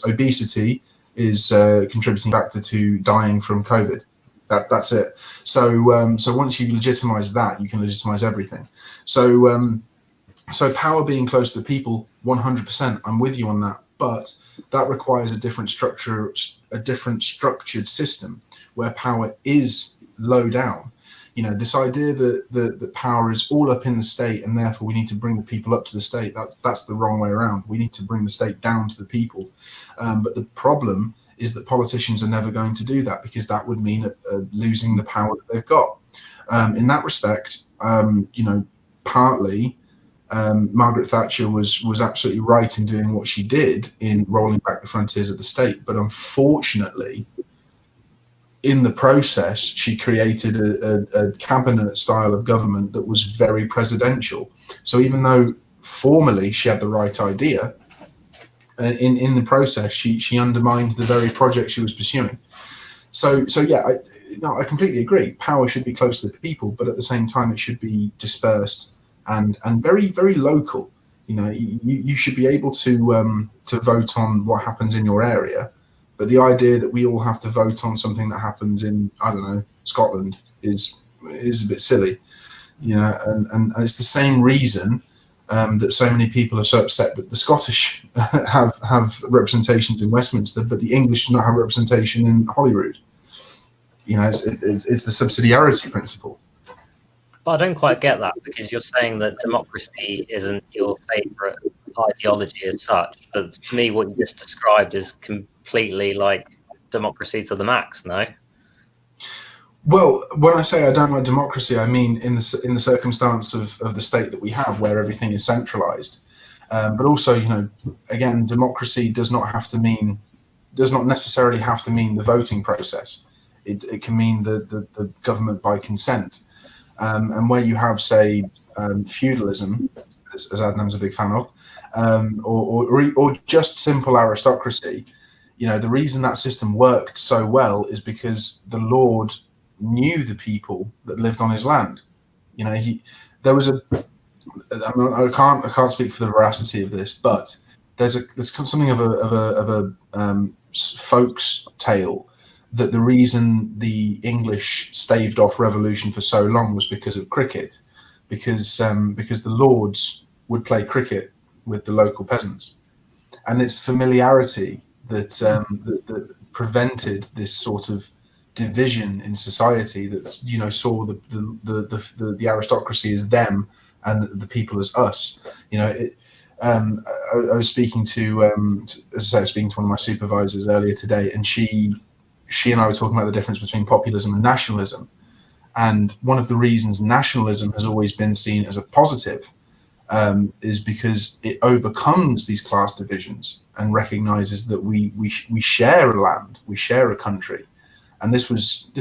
obesity is a contributing factor to dying from COVID. That's it. So once you legitimize that, you can legitimize everything. So power being close to the people, 100%, I'm with you on that. But that requires a different structure, a different structured system where power is low down. This idea that power is all up in the state and therefore we need to bring the people up to the state, that's the wrong way around. We need to bring the state down to the people. But the problem is that politicians are never going to do that, because that would mean losing the power that they've got. In that respect, partly Margaret Thatcher was absolutely right in doing what she did in rolling back the frontiers of the state. But unfortunately, in the process, she created a cabinet style of government that was very presidential. So even though formally she had the right idea, in the process, she undermined the very project she was pursuing. So yeah, I completely agree. Power should be close to the people, but at the same time, it should be dispersed and very, very local. You should be able to vote on what happens in your area, But the idea that we all have to vote on something that happens in, I don't know, Scotland is a bit silly, and it's the same reason that so many people are so upset that the Scottish have representations in Westminster, but the English do not have representation in Holyrood. It's the subsidiarity principle. But I don't quite get that, because you're saying that democracy isn't your favourite ideology as such. But to me, what you just described is completely like democracy to the max, no? Well, when I say I don't like democracy, I mean in the circumstance of the state that we have, where everything is centralised. But also, again, democracy does not necessarily have to mean the voting process. It can mean the government by consent. And where you have, say, feudalism, as Adnam's a big fan of, or just simple aristocracy, the reason that system worked so well is because the Lord knew the people that lived on his land. I can't speak for the veracity of this, but there's something of a folk's tale that the reason the English staved off revolution for so long was because of cricket, because the lords would play cricket with the local peasants, and it's familiarity that prevented this sort of division in society that saw the aristocracy as them and the people as us. I was speaking to as I say, speaking to one of my supervisors earlier today, and she and I were talking about the difference between populism and nationalism. And one of the reasons nationalism has always been seen as a positive is because it overcomes these class divisions and recognizes that we share a land, we share a country. And this was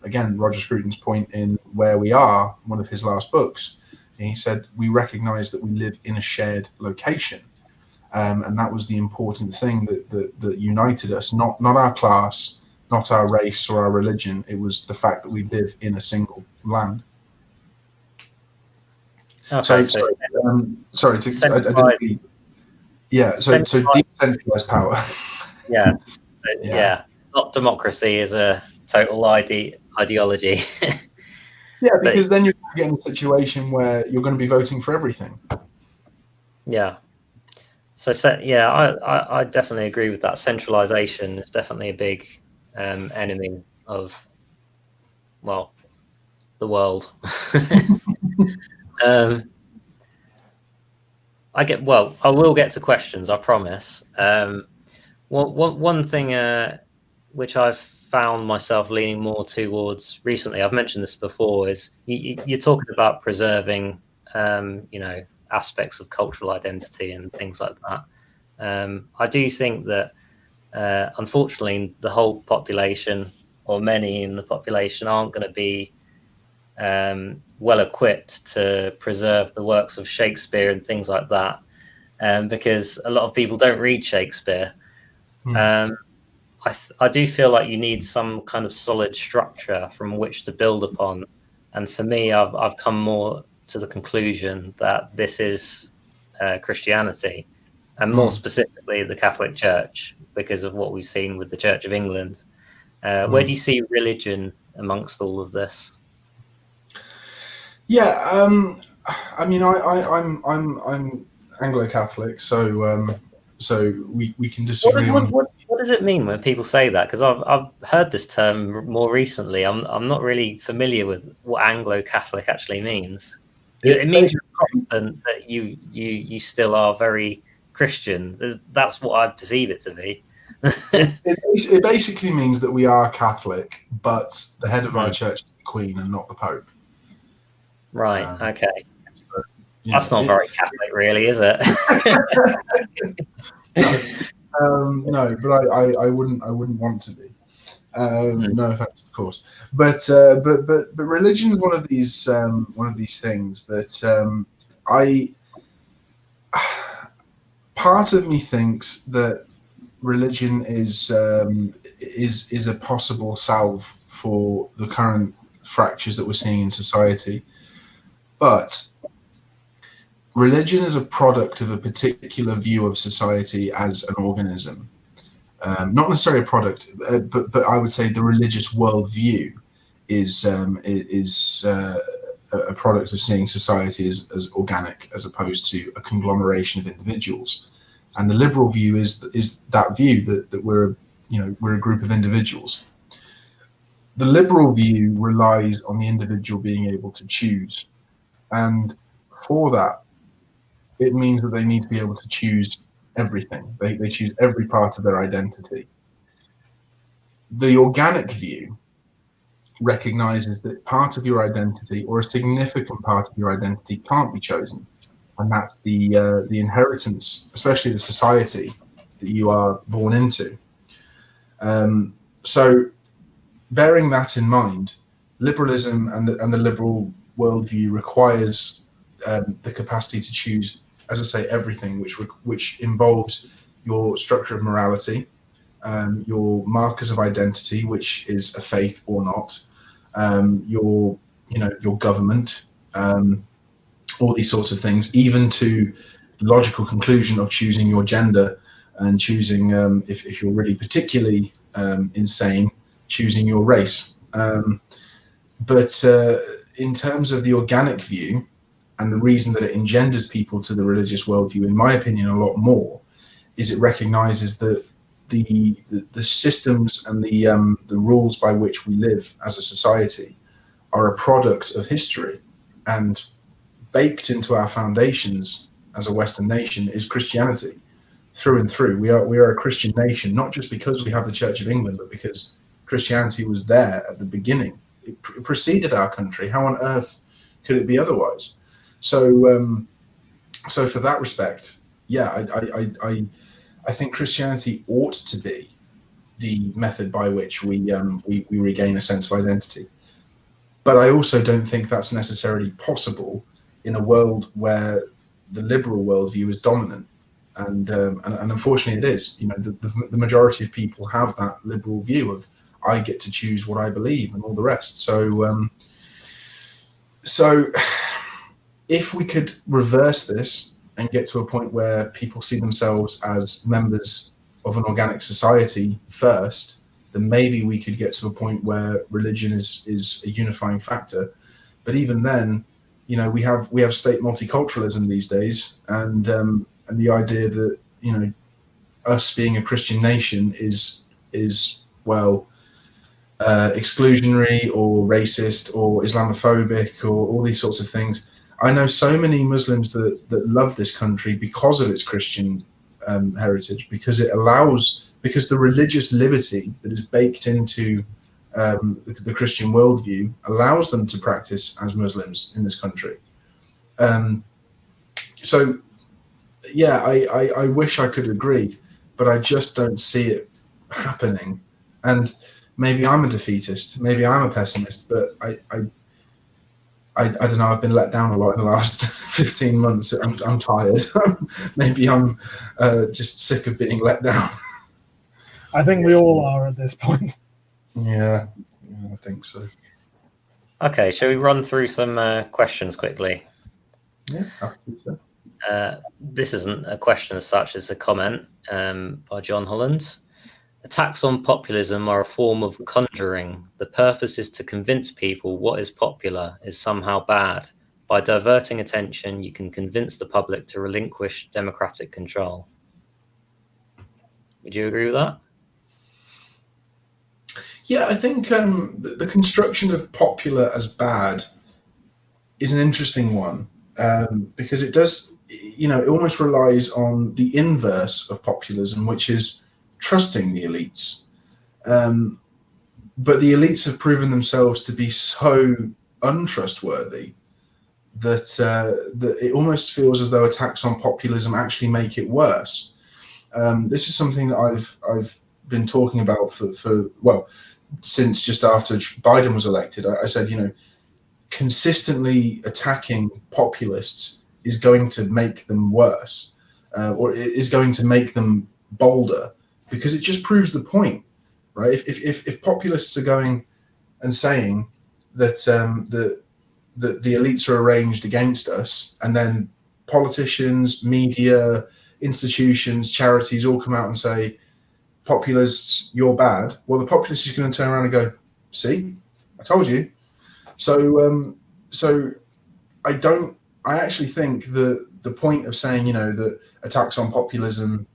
again, Roger Scruton's point in Where We Are, one of his last books. And he said, we recognize that we live in a shared location. And that was the important thing that united us, not our class, not our race or our religion. It was the fact that we live in a single land. Okay, So decentralized power. Yeah. Not democracy is a total ideology. Yeah, because then you're getting a situation where you're going to be voting for everything. Yeah. So I definitely agree with that. Centralization is definitely a big enemy of, well, the world. I will get to questions, I promise. One thing which I've found myself leaning more towards recently, I've mentioned this before, is you're talking about preserving, aspects of cultural identity and things like that. I do think that, unfortunately, the whole population, or many in the population, aren't going to be well equipped to preserve the works of Shakespeare and things like that, because a lot of people don't read Shakespeare. I do feel like you need some kind of solid structure from which to build upon, and for me, I've come more to the conclusion that this is Christianity, and more specifically the Catholic Church, because of what we've seen with the Church of England. Where do you see religion amongst all of this? Yeah, I mean, I'm Anglo-Catholic, so we can disagree on. What does it mean when people say that? Because I've heard this term more recently. I'm not really familiar with what Anglo-Catholic actually means. It means you're Protestant, that you still are very Christian. That's what I perceive it to be. It basically means that we are Catholic, but the head of our church is the Queen and not the Pope. Right. Okay. So, that's not very Catholic, really, is it? No, but I wouldn't want to be. No offense, of course. But religion is one of these things that part of me thinks that religion is a possible salve for the current fractures that we're seeing in society, but religion is a product of a particular view of society as an organism, not necessarily a product, but I would say the religious worldview is a product of seeing society as organic as opposed to a conglomeration of individuals. And the liberal view is that view that we're a group of individuals. The liberal view relies on the individual being able to choose, and for that, it means that they need to be able to choose everything. They choose every part of their identity. The organic view recognizes that part of your identity, or a significant part of your identity, can't be chosen, and that's the inheritance, especially the society that you are born into. So, bearing that in mind, liberalism and the liberal worldview requires the capacity to choose, as I say, everything, which involves your structure of morality, your markers of identity, which is a faith or not, your government, all these sorts of things, even to the logical conclusion of choosing your gender and choosing, if you're really particularly insane, choosing your race. But in terms of the organic view, and the reason that it engenders people to the religious worldview, in my opinion, a lot more, is it recognizes that the systems and the rules by which we live as a society are a product of history, and baked into our foundations as a Western nation is Christianity through and through. We are a Christian nation, not just because we have the Church of England, but because Christianity was there at the beginning. It preceded our country. How on earth could it be otherwise? So, so for that respect, yeah, I think Christianity ought to be the method by which we regain a sense of identity. But I also don't think that's necessarily possible in a world where the liberal worldview is dominant, and unfortunately it is. The majority of people have that liberal view of I get to choose what I believe and all the rest. So if we could reverse this and get to a point where people see themselves as members of an organic society first, then maybe we could get to a point where religion is a unifying factor. But even then, we have state multiculturalism these days, and the idea that us being a Christian nation is exclusionary or racist or Islamophobic or all these sorts of things. I know so many Muslims that love this country because of its Christian heritage, because the religious liberty that is baked into the Christian worldview allows them to practice as Muslims in this country. So, yeah, I wish I could agree, but I just don't see it happening. And maybe I'm a defeatist, maybe I'm a pessimist, but I don't know. I've been let down a lot in the last 15 months. I'm tired. Maybe I'm just sick of being let down. I think we all are at this point. Yeah, I think so. Okay, shall we run through some questions quickly? Yeah, absolutely. This isn't a question as such, it's a comment by John Holland. Attacks on populism are a form of conjuring. The purpose is to convince people what is popular is somehow bad. By diverting attention, you can convince the public to relinquish democratic control. Would you agree with that? Yeah, I think the construction of popular as bad is an interesting one, because it does, it almost relies on the inverse of populism, which is trusting the elites. But the elites have proven themselves to be so untrustworthy that it almost feels as though attacks on populism actually make it worse. This is something that I've been talking about for since just after Biden was elected. I said, consistently attacking populists is going to make them worse, or is going to make them bolder, because it just proves the point, right? If populists are going and saying that the elites are arranged against us, and then politicians, media, institutions, charities all come out and say populists, you're bad. Well, the populist is going to turn around and go, see, I told you. So I actually think the point of saying, that attacks on populism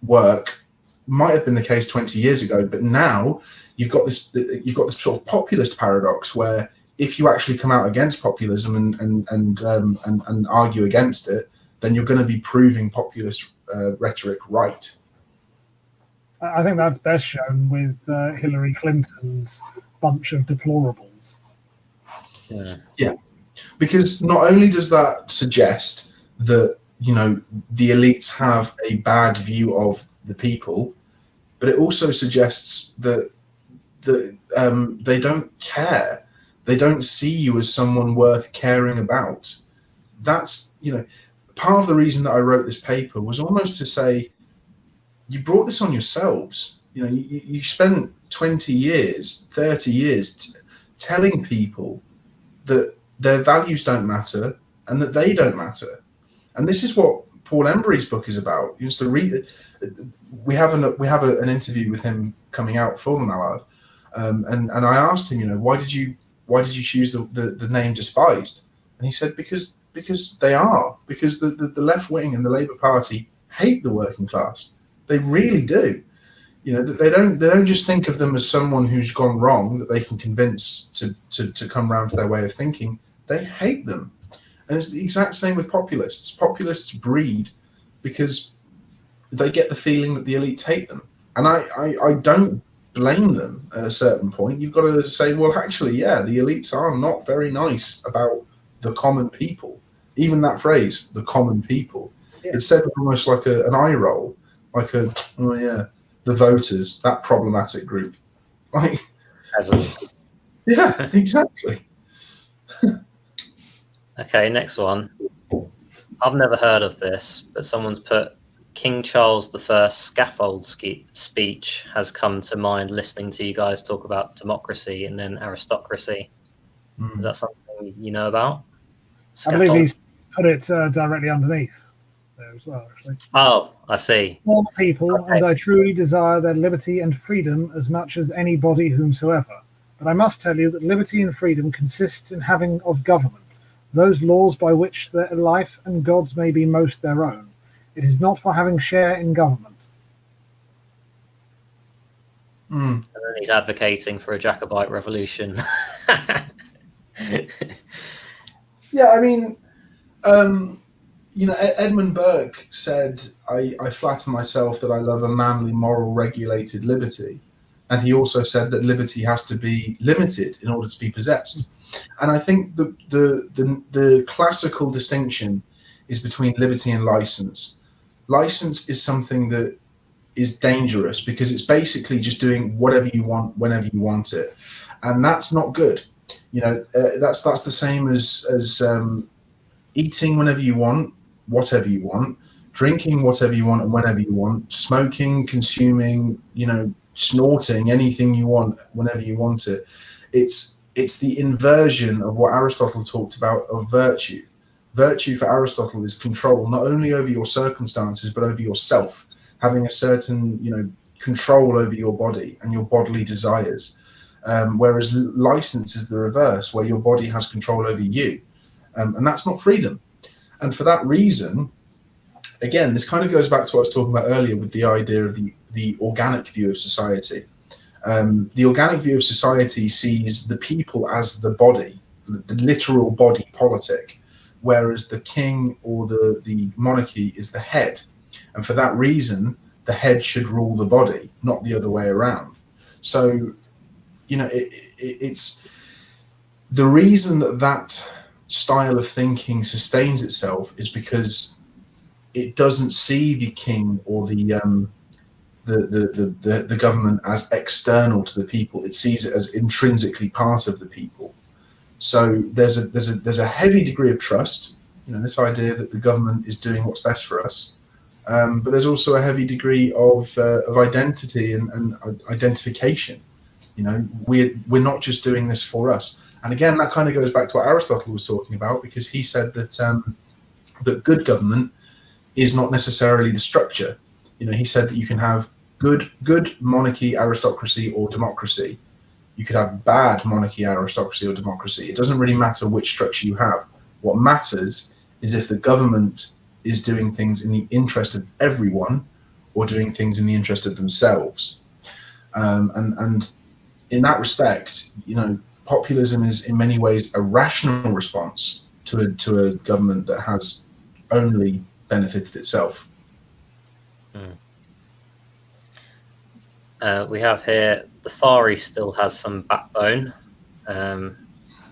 work might have been the case 20 years ago, but now you've got this sort of populist paradox where if you actually come out against populism and argue against it, then you're going to be proving populist rhetoric right. I think that's best shown with Hillary Clinton's bunch of deplorables. Yeah, because not only does that suggest that the elites have a bad view of the people, but it also suggests that they don't care. They don't see you as someone worth caring about. That's part of the reason that I wrote this paper was almost to say, you brought this on yourselves. You spent 20 years, 30 years telling people that their values don't matter and that they don't matter. And this is what Paul Embry's book is about. You used to read it. We have an interview with him coming out for the Mallard, and I asked him, why did you choose the name Despised? And he said because they are, because the left wing and the Labour Party hate the working class. They really do. They don't just think of them as someone who's gone wrong that they can convince to come round to their way of thinking. They hate them. And it's the exact same with populists. Populists breed because they get the feeling that the elites hate them. And I don't blame them at a certain point. You've got to say, well, actually, yeah, the elites are not very nice about the common people. Even that phrase, the common people, it's said almost like an eye roll, like the voters, that problematic group. Like, yeah, exactly. Okay, next one. I've never heard of this, but someone's put King Charles I scaffold speech has come to mind listening to you guys talk about democracy and then aristocracy. Is that something you know about? Scaffold? I believe he's put it directly underneath there as well, actually. Oh, I see. All the people, okay. And I truly desire their liberty and freedom as much as anybody whomsoever. But I must tell you that liberty and freedom consists in having of government those laws by which their life and God's may be most their own. It is not for having share in government. And then he's advocating for a Jacobite revolution. Yeah, I mean, Edmund Burke said, I flatter myself that I love a manly, moral, regulated liberty. And he also said that liberty has to be limited in order to be possessed. And I think the classical distinction is between liberty and license. License is something that is dangerous because it's basically just doing whatever you want whenever you want it, and that's not good. That's the same as eating whenever you want, whatever you want, drinking whatever you want and whenever you want, smoking, consuming, snorting anything you want whenever you want it. It's the inversion of what Aristotle talked about of virtue. Virtue for Aristotle is control, not only over your circumstances, but over yourself, having a certain, control over your body and your bodily desires. Whereas license is the reverse, where your body has control over you. And that's not freedom. And for that reason, again, this kind of goes back to what I was talking about earlier with the idea of the organic view of society. The organic view of society sees the people as the body, the literal body politic, whereas the king or the monarchy is the head. And for that reason, the head should rule the body, not the other way around. So, it's the reason that style of thinking sustains itself is because it doesn't see the king or the government as external to the people. It sees it as intrinsically part of the people. So there's a heavy degree of trust, this idea that the government is doing what's best for us. But there's also a heavy degree of identity and identification. We're not just doing this for us. And again, that kind of goes back to what Aristotle was talking about, because he said that good government is not necessarily the structure. He said that you can have good monarchy, aristocracy, or democracy. You could have bad monarchy, aristocracy, or democracy. It doesn't really matter which structure you have. What matters is if the government is doing things in the interest of everyone or doing things in the interest of themselves. And in that respect, populism is in many ways a rational response to a government that has only benefited itself. We have here the Far East still has some backbone.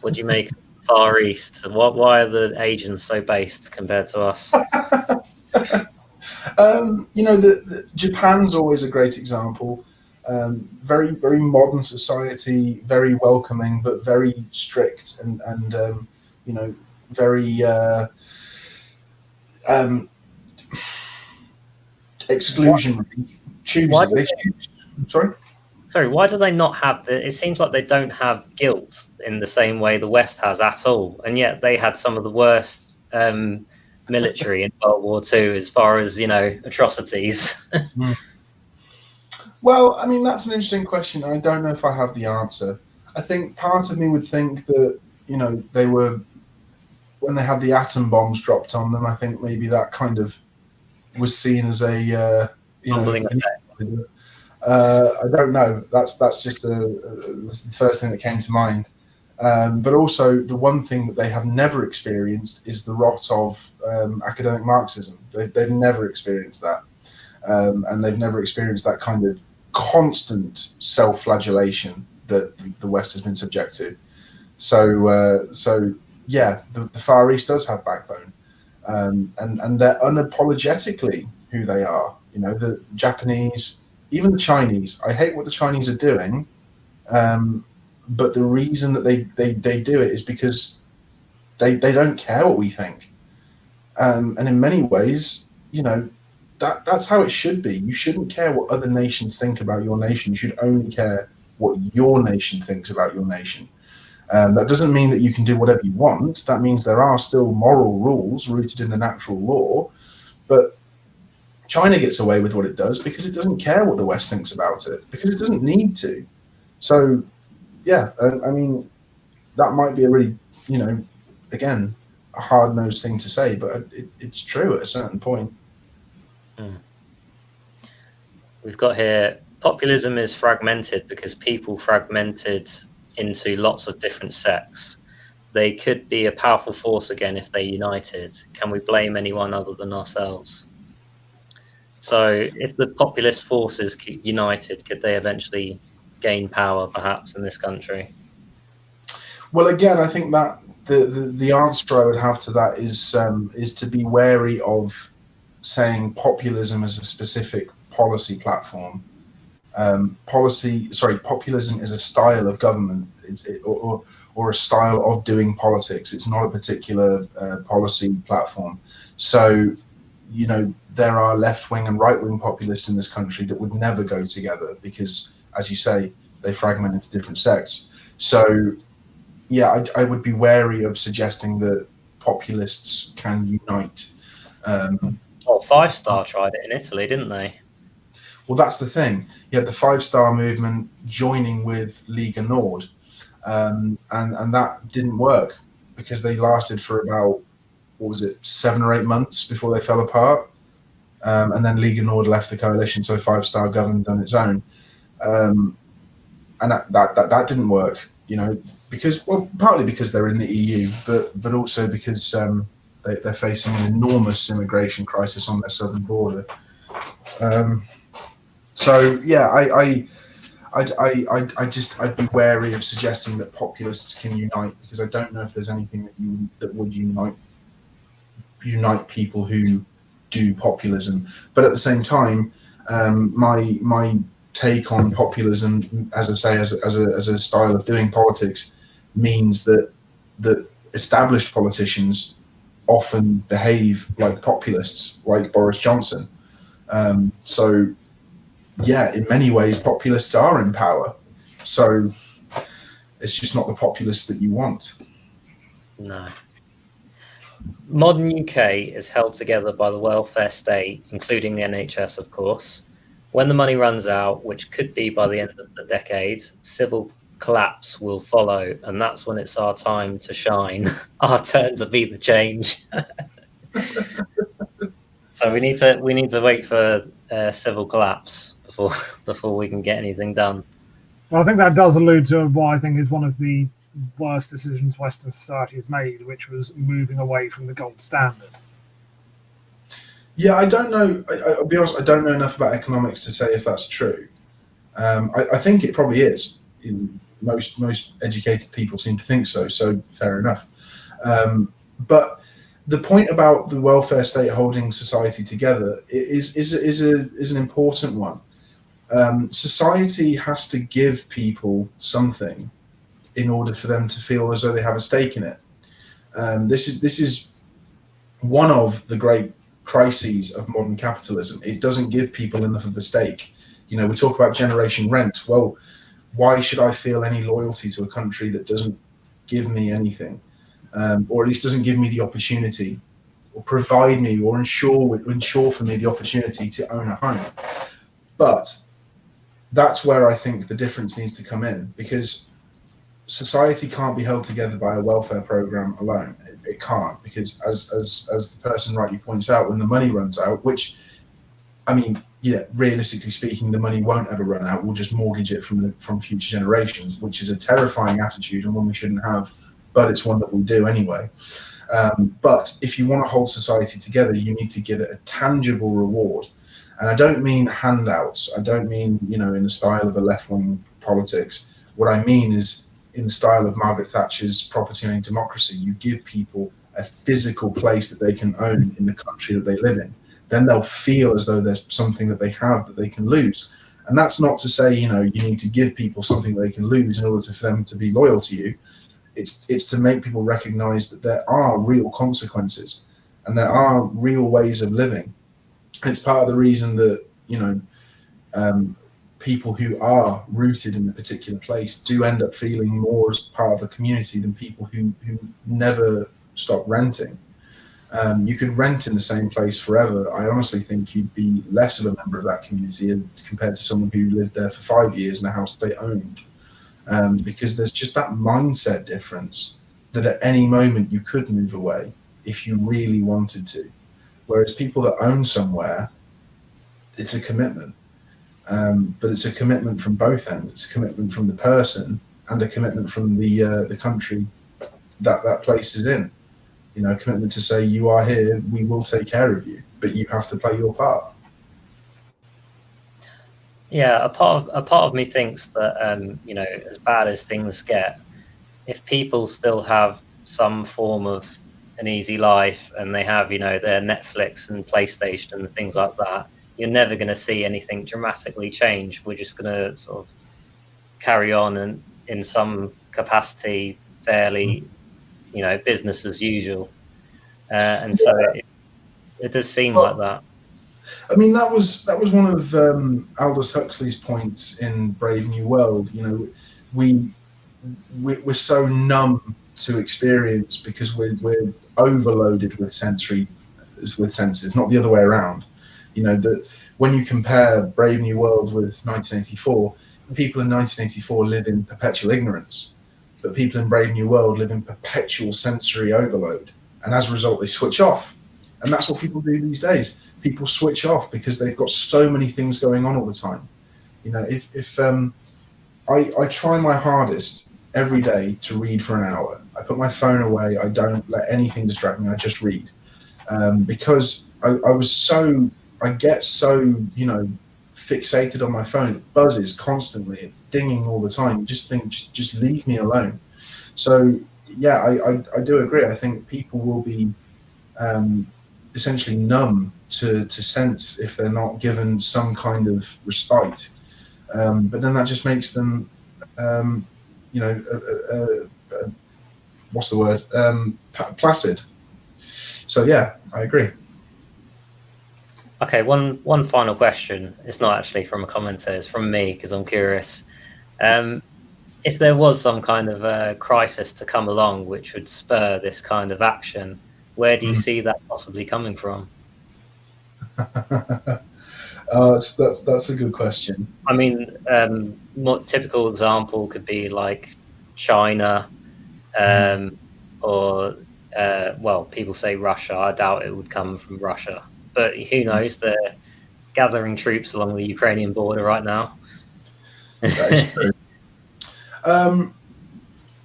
What do you make of the Far East? Why are the Asians so based compared to us? Japan's always a great example. Very, very modern society, very welcoming, but very strict and very exclusionary. They choose. Sorry, why do they not have it seems like they don't have guilt in the same way the West has at all, and yet they had some of the worst military in World War II as far as atrocities. Well, I mean, that's an interesting question. I don't know if I have the answer. I think part of me would think that they were, when they had the atom bombs dropped on them, I think maybe that kind of was seen as a I don't know. That's just the first thing that came to mind. But also, the one thing that they have never experienced is the rot of academic Marxism. They've never experienced that, and they've never experienced that kind of constant self-flagellation that the West has been subject to. So yeah, the Far East does have backbone, and they're unapologetically who they are. The Japanese, even the Chinese. I hate what the Chinese are doing, but the reason that they do it is because they don't care what we think, and in many ways, that's how it should be. You shouldn't care what other nations think about your nation. You should only care what your nation thinks about your nation. That doesn't mean that you can do whatever you want. That means there are still moral rules rooted in the natural law, but China gets away with what it does because it doesn't care what the West thinks about it, because it doesn't need to. So, yeah, I mean, that might be a really, again, a hard-nosed thing to say, but it's true at a certain point. We've got here, populism is fragmented because people fragmented into lots of different sects. They could be a powerful force again if they united. Can we blame anyone other than ourselves? So if the populist forces united, could they eventually gain power, perhaps, in this country? Well, again, I think that the answer I would have to that is to be wary of saying populism as a specific policy platform. Populism is a style of government, or a style of doing politics. It's not a particular policy platform. So, there are left-wing and right-wing populists in this country that would never go together because, as you say, they fragment into different sects. So, yeah, I would be wary of suggesting that populists can unite. Five Star tried it in Italy, didn't they? Well, that's the thing. You had the 5 Star movement joining with Lega Nord, and that didn't work because they lasted for about, 7 or 8 months before they fell apart. And then Lega Nord left the coalition, so 5 Star governed on its own. And that didn't work, because, well, partly because they're in the EU, but also because they're facing an enormous immigration crisis on their southern border. So yeah, I'd be wary of suggesting that populists can unite, because I don't know if there's anything that would unite people who do populism. But at the same time, my take on populism, as I say, as a style of doing politics, means that established politicians often behave like populists, like Boris Johnson. So, yeah, in many ways, populists are in power. So it's just not the populists that you want. No. Modern UK is held together by the welfare state, including the NHS, of course. when the money runs out, which could be by the end of the decade, civil collapse will follow, and that's when it's our time to shine, our turn to be the change. So we need to wait for civil collapse before we can get anything done. Well, I think that does allude to what I think is one of the worst decisions Western society has made, which was moving away from the gold standard. Yeah, I don't know. I'll be honest, I don't know enough about economics to say if that's true. I think it probably is. Most educated people seem to think so. So fair enough. But the point about the welfare state holding society together is an important one. Society has to give people something in order for them to feel as though they have a stake in it. This is one of the great crises of modern capitalism. It doesn't give people enough of a stake. We talk about generation rent. Well, why should I feel any loyalty to a country that doesn't give me anything, or at least doesn't give me the opportunity, or provide me, or ensure for me the opportunity to own a home? But that's where I think the difference needs to come in, because society can't be held together by a welfare program alone. It can't, because as the person rightly points out, when the money runs out, which, I mean, realistically speaking, the money won't ever run out. We'll just mortgage it from future generations, which is a terrifying attitude and one we shouldn't have, but it's one that we do anyway. But if you want to hold society together, you need to give it a tangible reward. And I don't mean handouts. I don't mean, in the style of a left-wing politics. What I mean is in the style of Margaret Thatcher's property owning democracy. You give people a physical place that they can own in the country that they live in. Then they'll feel as though there's something that they have that they can lose. And that's not to say, you need to give people something they can lose in order for them to be loyal to you. It's to make people recognize that there are real consequences and there are real ways of living. It's part of the reason that, people who are rooted in a particular place do end up feeling more as part of a community than people who never stop renting. You could rent in the same place forever. I honestly think you'd be less of a member of that community compared to someone who lived there for 5 years in a house they owned. Because there's just that mindset difference that at any moment you could move away if you really wanted to. Whereas people that own somewhere, it's a commitment. But it's a commitment from both ends. It's a commitment from the person and a commitment from the country that place is in. A commitment to say, you are here, we will take care of you, but you have to play your part. Yeah, a part of me thinks that as bad as things get, if people still have some form of an easy life and they have their Netflix and PlayStation and things like that, you're never going to see anything dramatically change. We're just going to sort of carry on and in some capacity fairly business as usual, and so it does seem like that. I mean, that was one of Aldous Huxley's points in Brave New World. We're so numb to experience because we're overloaded with senses, not the other way around. That when you compare Brave New World with 1984, people in 1984 live in perpetual ignorance, but people in Brave New World live in perpetual sensory overload, and as a result, they switch off. And that's what people do these days. People switch off because they've got so many things going on all the time. If I try my hardest every day to read for an hour. I put my phone away. I don't let anything distract me. I just read because I get so fixated on my phone. It buzzes constantly. It's dinging all the time. You just think, just leave me alone. So yeah, I do agree. I think people will be essentially numb to sense if they're not given some kind of respite. But then that just makes them, what's the word? Placid. So yeah, I agree. Okay, one final question. It's not actually from a commenter, it's from me because I'm curious. If there was some kind of a crisis to come along which would spur this kind of action, where do you see that possibly coming from? That's a good question. I mean, more typical example could be like China, or well, people say Russia. I doubt it would come from Russia, but who knows? They're gathering troops along the Ukrainian border right now. That is true.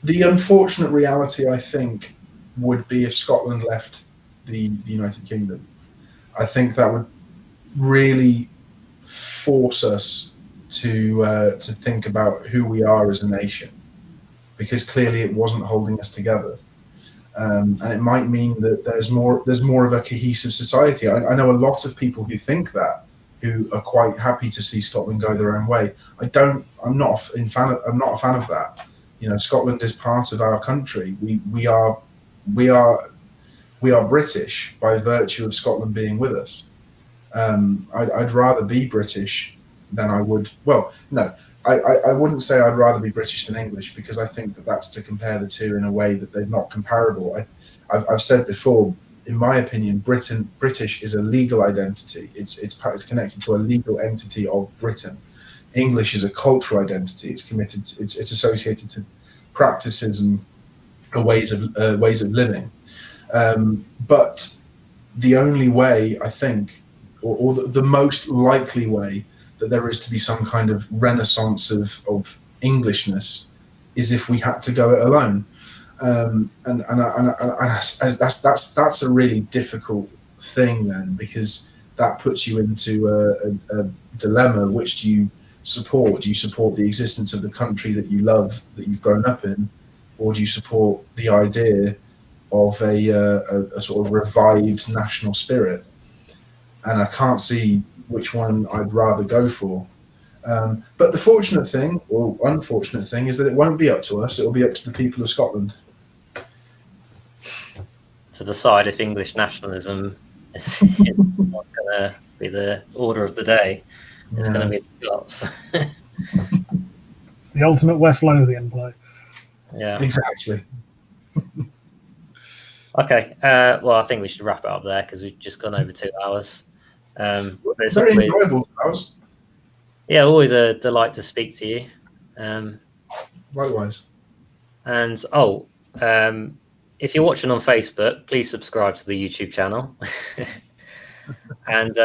The unfortunate reality, I think, would be if Scotland left the United Kingdom. I think that would really force us to think about who we are as a nation, because clearly it wasn't holding us together. And it might mean that there's more of a cohesive society. I know a lot of people who think that, who are quite happy to see Scotland go their own way. I'm not a fan of that. You know, Scotland is part of our country. We are British by virtue of Scotland being with us. I'd rather be British than I would. Well, no, I wouldn't say I'd rather be British than English, because I think that that's to compare the two in a way that they're not comparable. I've said before, in my opinion, British is a legal identity. It's connected to a legal entity of Britain. English is a cultural identity. It's associated to practices and ways of living. But the only way, I think, or the most likely way that there is to be some kind of renaissance of Englishness is if we had to go it alone. And that's a really difficult thing then, because that puts you into a dilemma. Which do you support? Do you support the existence of the country that you love, that you've grown up in, or do you support the idea of a sort of revived national spirit? And I can't see which one I'd rather go for. But the fortunate thing, or unfortunate thing, is that it won't be up to us. It'll be up to the people of Scotland to decide if English nationalism is what's going to be the order of the day. It's going to be the Scots. The ultimate West Lothian play. Yeah, exactly. Okay, well, I think we should wrap it up there, because we've just gone over 2 hours. Very enjoyable 2 hours. Yeah, always a delight to speak to you. Likewise. And if you're watching on Facebook, please subscribe to the YouTube channel. And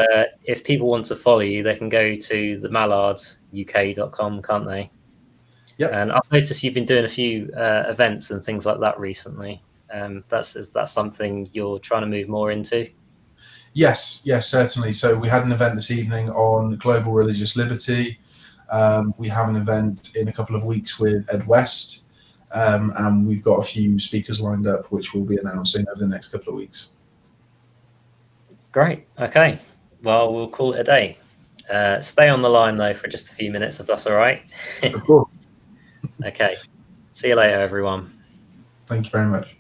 if people want to follow you, they can go to themallarduk.com, can't they? Yeah. And I've noticed you've been doing a few events and things like that recently. Is that something you're trying to move more into? Yes, certainly. So we had an event this evening on global religious liberty. We have an event in a couple of weeks with Ed West, and we've got a few speakers lined up, which we'll be announcing over the next couple of weeks. Great. Okay. Well, we'll call it a day. Stay on the line, though, for just a few minutes, if that's all right. Of course. Okay. See you later, everyone. Thank you very much.